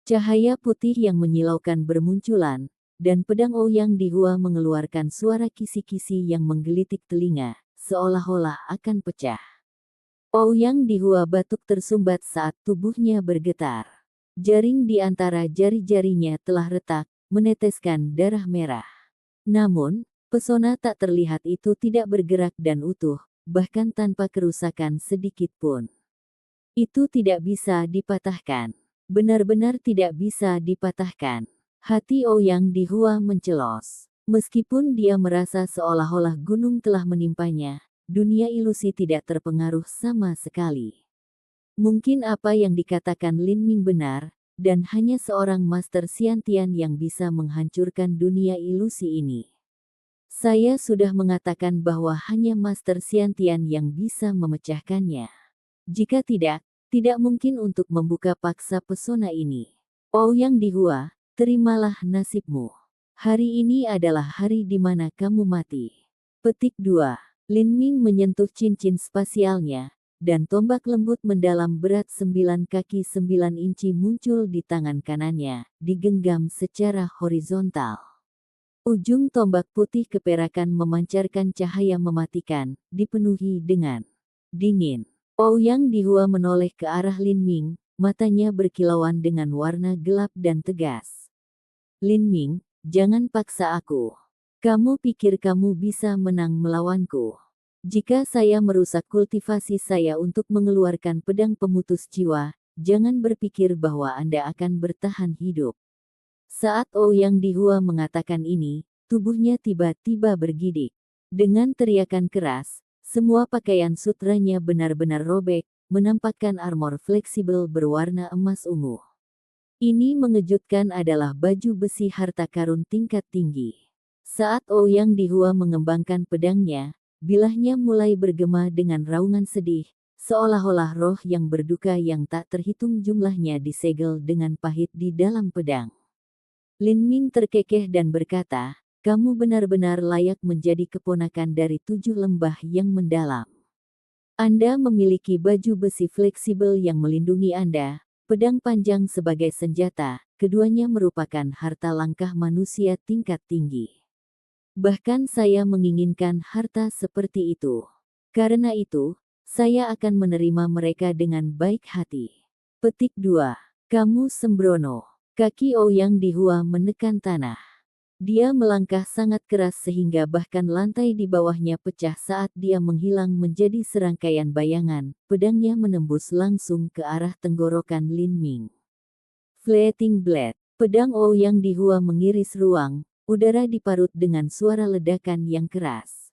Cahaya putih yang menyilaukan bermunculan, dan pedang Ouyang di Hua mengeluarkan suara kisi-kisi yang menggelitik telinga, seolah-olah akan pecah. Ouyang di Hua batuk tersumbat saat tubuhnya bergetar. Jaring di antara jari-jarinya telah retak, meneteskan darah merah. Namun, pesona tak terlihat itu tidak bergerak dan utuh, bahkan tanpa kerusakan sedikit pun. Itu tidak bisa dipatahkan. Benar-benar tidak bisa dipatahkan. Hati Ouyang di Hua mencelos. Meskipun dia merasa seolah-olah gunung telah menimpanya, dunia ilusi tidak terpengaruh sama sekali. Mungkin apa yang dikatakan Lin Ming benar, dan hanya seorang Master Xiantian yang bisa menghancurkan dunia ilusi ini. Saya sudah mengatakan bahwa hanya Master Xiantian yang bisa memecahkannya. Jika tidak mungkin untuk membuka paksa pesona ini. Ouyang di Hua, terimalah nasibmu. Hari ini adalah hari di mana kamu mati. Petik 2. Lin Ming menyentuh cincin spasialnya, dan tombak lembut mendalam berat 9 kaki 9 inci muncul di tangan kanannya, digenggam secara horizontal. Ujung tombak putih keperakan memancarkan cahaya mematikan, dipenuhi dengan dingin. Ouyang di Hua menoleh ke arah Lin Ming, matanya berkilauan dengan warna gelap dan tegas. Lin Ming, jangan paksa aku. Kamu pikir kamu bisa menang melawanku? Jika saya merusak kultivasi saya untuk mengeluarkan pedang pemutus jiwa, jangan berpikir bahwa Anda akan bertahan hidup. Saat Ouyang di Hua mengatakan ini, tubuhnya tiba-tiba bergidik. Dengan teriakan keras, semua pakaian sutranya benar-benar robek, menampakkan armor fleksibel berwarna emas ungu. Ini mengejutkan adalah baju besi harta karun tingkat tinggi. Saat Ouyang di Hua mengembangkan pedangnya, bilahnya mulai bergema dengan raungan sedih, seolah-olah roh yang berduka yang tak terhitung jumlahnya disegel dengan pahit di dalam pedang. Lin Ming terkekeh dan berkata, "Kamu benar-benar layak menjadi keponakan dari 7 lembah yang mendalam. Anda memiliki baju besi fleksibel yang melindungi Anda, pedang panjang sebagai senjata, keduanya merupakan harta langkah manusia tingkat tinggi. Bahkan saya menginginkan harta seperti itu. Karena itu, saya akan menerima mereka dengan baik hati." Petik 2. Kamu sembrono. Kaki Ouyang Dihua menekan tanah. Dia melangkah sangat keras sehingga bahkan lantai di bawahnya pecah saat dia menghilang menjadi serangkaian bayangan, pedangnya menembus langsung ke arah tenggorokan Lin Ming. Fleeting Blade. Pedang Ouyang Dihua mengiris ruang, udara diparut dengan suara ledakan yang keras.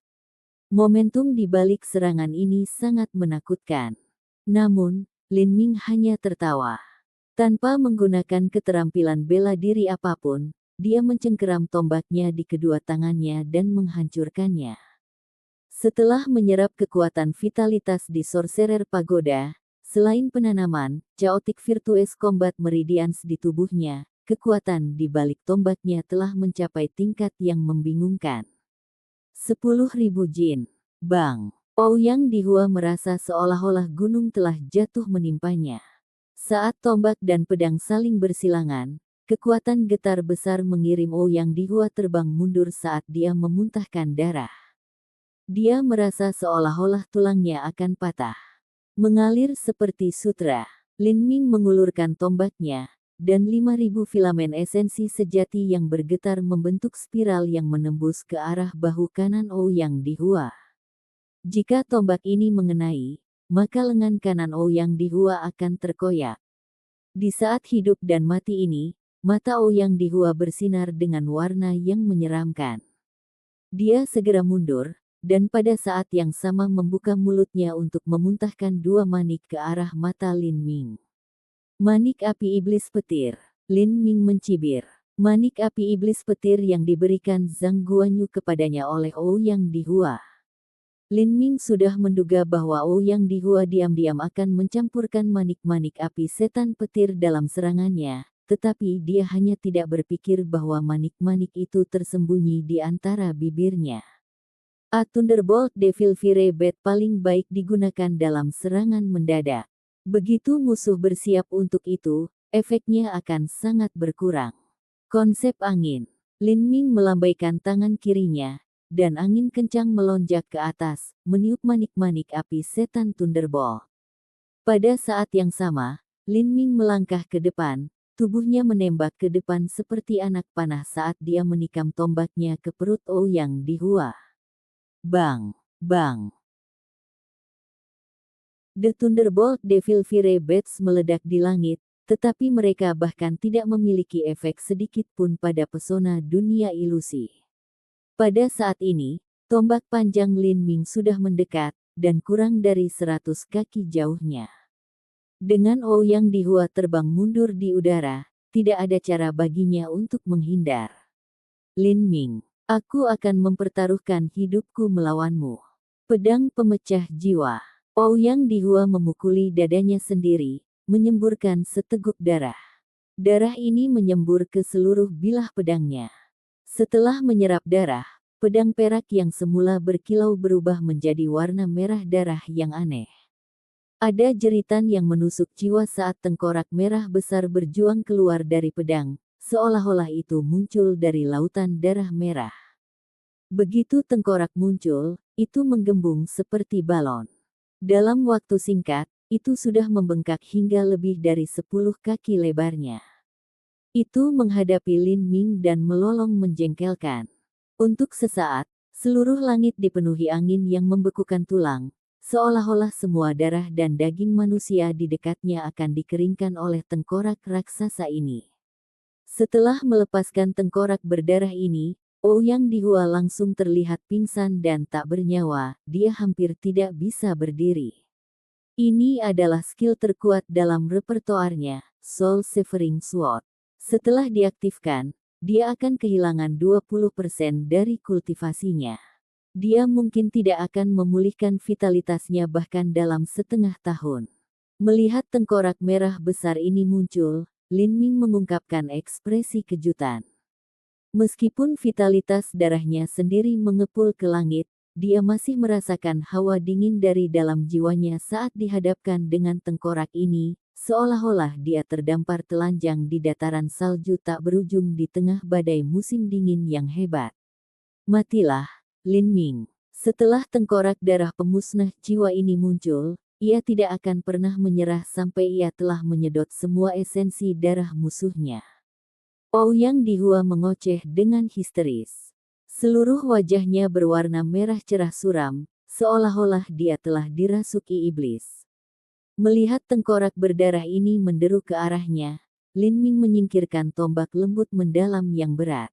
Momentum di balik serangan ini sangat menakutkan. Namun, Lin Ming hanya tertawa. Tanpa menggunakan keterampilan bela diri apapun, dia mencengkeram tombaknya di kedua tangannya dan menghancurkannya. Setelah menyerap kekuatan vitalitas di Sorcerer Pagoda, selain penanaman Chaotic Virtuous Combat Meridians di tubuhnya, kekuatan di balik tombaknya telah mencapai tingkat yang membingungkan. 10.000 jin. Bang! Ouyang Dihua merasa seolah-olah gunung telah jatuh menimpanya. Saat tombak dan pedang saling bersilangan, kekuatan getar besar mengirim Ouyang Dihua terbang mundur saat dia memuntahkan darah. Dia merasa seolah-olah tulangnya akan patah. Mengalir seperti sutra, Lin Ming mengulurkan tombaknya, dan 5.000 filamen esensi sejati yang bergetar membentuk spiral yang menembus ke arah bahu kanan Ouyang Dihua. Jika tombak ini mengenai, maka lengan kanan Ouyang Dihua akan terkoyak. Di saat hidup dan mati ini, mata Ouyang Dihua bersinar dengan warna yang menyeramkan. Dia segera mundur, dan pada saat yang sama membuka mulutnya untuk memuntahkan 2 manik ke arah mata Lin Ming. Manik api iblis petir. Lin Ming mencibir. Manik api iblis petir yang diberikan Zhang Guanyu kepadanya oleh Ouyang Dihua. Lin Ming sudah menduga bahwa Ouyang Dihua diam-diam akan mencampurkan manik-manik api setan petir dalam serangannya, tetapi dia hanya tidak berpikir bahwa manik-manik itu tersembunyi di antara bibirnya. A Thunderbolt Devil Fire Bat paling baik digunakan dalam serangan mendadak. Begitu musuh bersiap untuk itu, efeknya akan sangat berkurang. Konsep angin. Lin Ming melambaikan tangan kirinya, dan angin kencang melonjak ke atas, meniup manik-manik api setan Thunderbolt. Pada saat yang sama, Lin Ming melangkah ke depan, tubuhnya menembak ke depan seperti anak panah saat dia menikam tombaknya ke perut Ouyang Dihua. Bang! Bang! The Thunderbolt Devil Fire Bats meledak di langit, tetapi mereka bahkan tidak memiliki efek sedikit pun pada pesona dunia ilusi. Pada saat ini, tombak panjang Lin Ming sudah mendekat, dan kurang dari 100 kaki jauhnya. Dengan Ouyang Dihua terbang mundur di udara, tidak ada cara baginya untuk menghindar. Lin Ming, aku akan mempertaruhkan hidupku melawanmu. Pedang pemecah jiwa. Ouyang Dihua memukuli dadanya sendiri, menyemburkan seteguk darah. Darah ini menyembur ke seluruh bilah pedangnya. Setelah menyerap darah, pedang perak yang semula berkilau berubah menjadi warna merah darah yang aneh. Ada jeritan yang menusuk jiwa saat tengkorak merah besar berjuang keluar dari pedang, seolah-olah itu muncul dari lautan darah merah. Begitu tengkorak muncul, itu menggembung seperti balon. Dalam waktu singkat, itu sudah membengkak hingga lebih dari 10 kaki lebarnya. Itu menghadapi Lin Ming dan melolong menjengkelkan. Untuk sesaat, seluruh langit dipenuhi angin yang membekukan tulang, seolah-olah semua darah dan daging manusia di dekatnya akan dikeringkan oleh tengkorak raksasa ini. Setelah melepaskan tengkorak berdarah ini, Ouyang Dihua langsung terlihat pingsan dan tak bernyawa, dia hampir tidak bisa berdiri. Ini adalah skill terkuat dalam repertoarnya, Soul Severing Sword. Setelah diaktifkan, dia akan kehilangan 20% dari kultivasinya. dia mungkin tidak akan memulihkan vitalitasnya bahkan dalam setengah tahun. Melihat tengkorak merah besar ini muncul, Lin Ming mengungkapkan ekspresi kejutan. Meskipun vitalitas darahnya sendiri mengepul ke langit, dia masih merasakan hawa dingin dari dalam jiwanya saat dihadapkan dengan tengkorak ini, seolah-olah dia terdampar telanjang di dataran salju tak berujung di tengah badai musim dingin yang hebat. Matilah, Lin Ming. Setelah tengkorak darah pemusnah jiwa ini muncul, ia tidak akan pernah menyerah sampai ia telah menyedot semua esensi darah musuhnya. Ouyang Dihua mengoceh dengan histeris. Seluruh wajahnya berwarna merah cerah suram, seolah-olah dia telah dirasuki iblis. Melihat tengkorak berdarah ini menderu ke arahnya, Lin Ming menyingkirkan tombak lembut mendalam yang berat.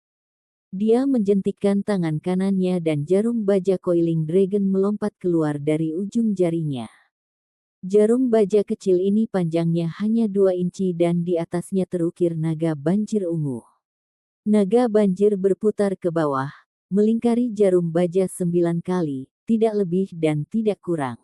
Dia menjentikkan tangan kanannya dan jarum baja Coiling Dragon melompat keluar dari ujung jarinya. Jarum baja kecil ini panjangnya hanya 2 inci dan di atasnya terukir naga banjir ungu. Naga banjir berputar ke bawah, melingkari jarum baja 9 kali, tidak lebih dan tidak kurang.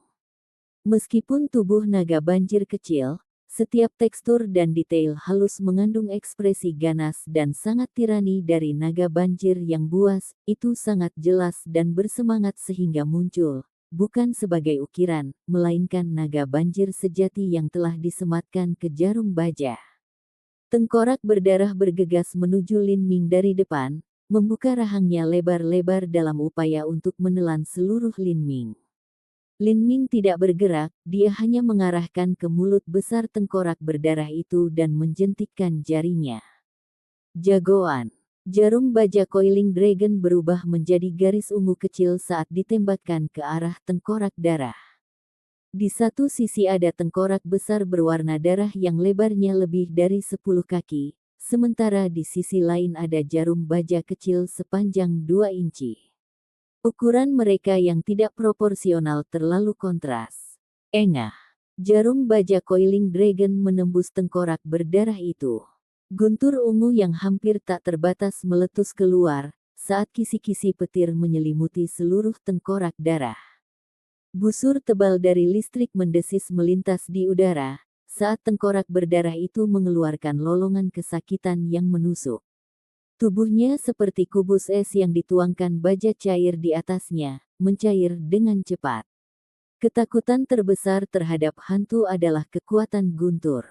Meskipun tubuh naga banjir kecil, setiap tekstur dan detail halus mengandung ekspresi ganas dan sangat tirani dari naga banjir yang buas, itu sangat jelas dan bersemangat sehingga muncul. Bukan sebagai ukiran, melainkan naga banjir sejati yang telah disematkan ke jarum baja. Tengkorak berdarah bergegas menuju Lin Ming dari depan, membuka rahangnya lebar-lebar dalam upaya untuk menelan seluruh Lin Ming. Lin Ming tidak bergerak, dia hanya mengarahkan ke mulut besar tengkorak berdarah itu dan menjentikkan jarinya. Jagoan. Jarum baja Coiling Dragon berubah menjadi garis ungu kecil saat ditembakkan ke arah tengkorak darah. Di satu sisi ada tengkorak besar berwarna darah yang lebarnya lebih dari 10 kaki, sementara di sisi lain ada jarum baja kecil sepanjang 2 inci. Ukuran mereka yang tidak proporsional terlalu kontras. Engah. Jarum baja Coiling Dragon menembus tengkorak berdarah itu. Guntur ungu yang hampir tak terbatas meletus keluar, saat kisi-kisi petir menyelimuti seluruh tengkorak darah. Busur tebal dari listrik mendesis melintas di udara, saat tengkorak berdarah itu mengeluarkan lolongan kesakitan yang menusuk. Tubuhnya seperti kubus es yang dituangkan baja cair di atasnya, mencair dengan cepat. Ketakutan terbesar terhadap hantu adalah kekuatan guntur.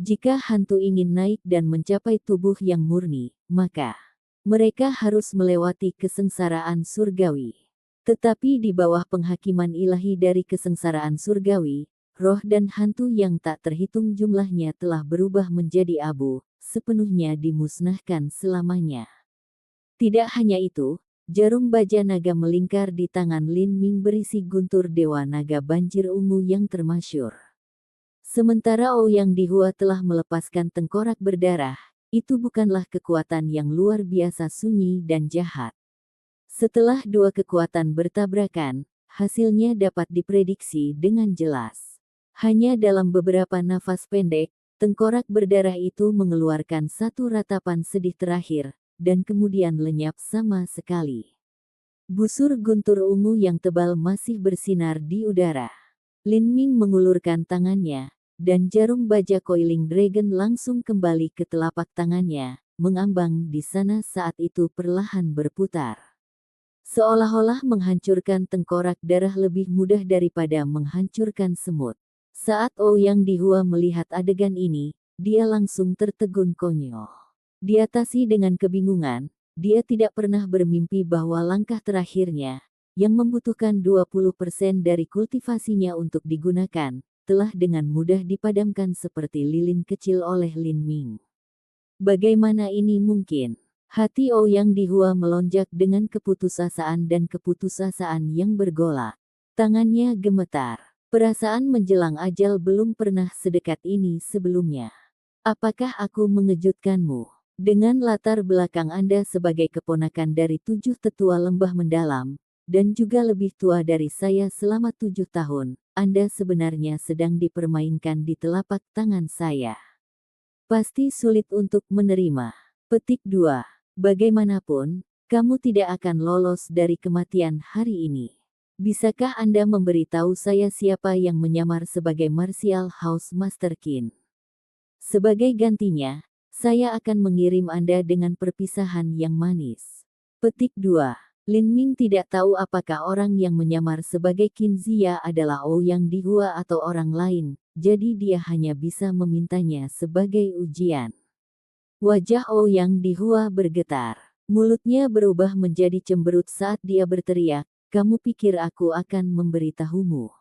Jika hantu ingin naik dan mencapai tubuh yang murni, maka mereka harus melewati kesengsaraan surgawi. Tetapi di bawah penghakiman ilahi dari kesengsaraan surgawi, roh dan hantu yang tak terhitung jumlahnya telah berubah menjadi abu, sepenuhnya dimusnahkan selamanya. Tidak hanya itu, jarum baja naga melingkar di tangan Lin Ming berisi guntur dewa naga banjir ungu yang termasyur. Sementara Ouyang Dihua telah melepaskan tengkorak berdarah, itu bukanlah kekuatan yang luar biasa sunyi dan jahat. Setelah dua kekuatan bertabrakan, hasilnya dapat diprediksi dengan jelas. Hanya dalam beberapa nafas pendek, tengkorak berdarah itu mengeluarkan satu ratapan sedih terakhir, dan kemudian lenyap sama sekali. Busur guntur ungu yang tebal masih bersinar di udara. Lin Ming mengulurkan tangannya, dan jarum baja Coiling Dragon langsung kembali ke telapak tangannya, mengambang di sana saat itu perlahan berputar. Seolah-olah menghancurkan tengkorak darah lebih mudah daripada menghancurkan semut. Saat Ouyang Dihua melihat adegan ini, dia langsung tertegun konyol. Diatasi dengan kebingungan, dia tidak pernah bermimpi bahwa langkah terakhirnya, yang membutuhkan 20% dari kultivasinya untuk digunakan, telah dengan mudah dipadamkan seperti lilin kecil oleh Lin Ming. Bagaimana ini mungkin? Hati Ouyang Dihua melonjak dengan keputusasaan dan keputusasaan yang bergolak. Tangannya gemetar. Perasaan menjelang ajal belum pernah sedekat ini sebelumnya. Apakah aku mengejutkanmu? Dengan latar belakang Anda sebagai keponakan dari 7 tetua lembah mendalam, dan juga lebih tua dari saya selama 7 tahun, Anda sebenarnya sedang dipermainkan di telapak tangan saya. Pasti sulit untuk menerima. Petik 2. Bagaimanapun, Kamu tidak akan lolos dari kematian hari ini. Bisakah Anda memberitahu saya siapa yang menyamar sebagai Martial House Master Qin? Sebagai gantinya, saya akan mengirim Anda dengan perpisahan yang manis. Petik 2. Lin Ming tidak tahu apakah orang yang menyamar sebagai Qin Zia adalah Ouyang Dihua atau orang lain, jadi dia hanya bisa memintanya sebagai ujian. Wajah Ouyang Dihua bergetar. Mulutnya berubah menjadi cemberut saat dia berteriak, "Kamu pikir aku akan memberitahumu?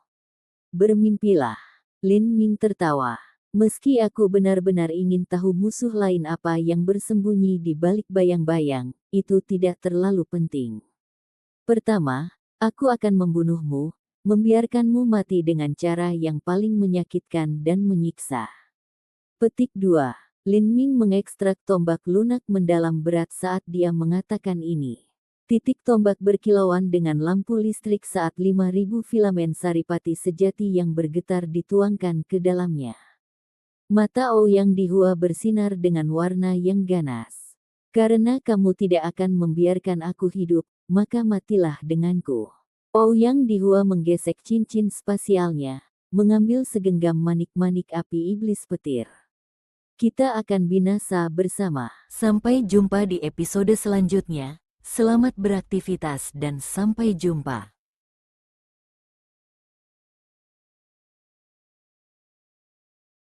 Bermimpilah." Lin Ming tertawa. Meski aku benar-benar ingin tahu musuh lain apa yang bersembunyi di balik bayang-bayang, itu tidak terlalu penting. Pertama, aku akan membunuhmu, membiarkanmu mati dengan cara yang paling menyakitkan dan menyiksa. Petik 2. Lin Ming mengekstrak tombak lunak mendalam berat saat dia mengatakan ini. Titik tombak berkilauan dengan lampu listrik saat 5.000 filamen saripati sejati yang bergetar dituangkan ke dalamnya. Mata Ouyang Dihua bersinar dengan warna yang ganas. Karena kamu tidak akan membiarkan aku hidup, maka matilah denganku. Ouyang Dihua menggesek cincin spasialnya, mengambil segenggam manik-manik api iblis petir. Kita akan binasa bersama. Sampai jumpa di episode selanjutnya. Selamat beraktivitas dan sampai jumpa.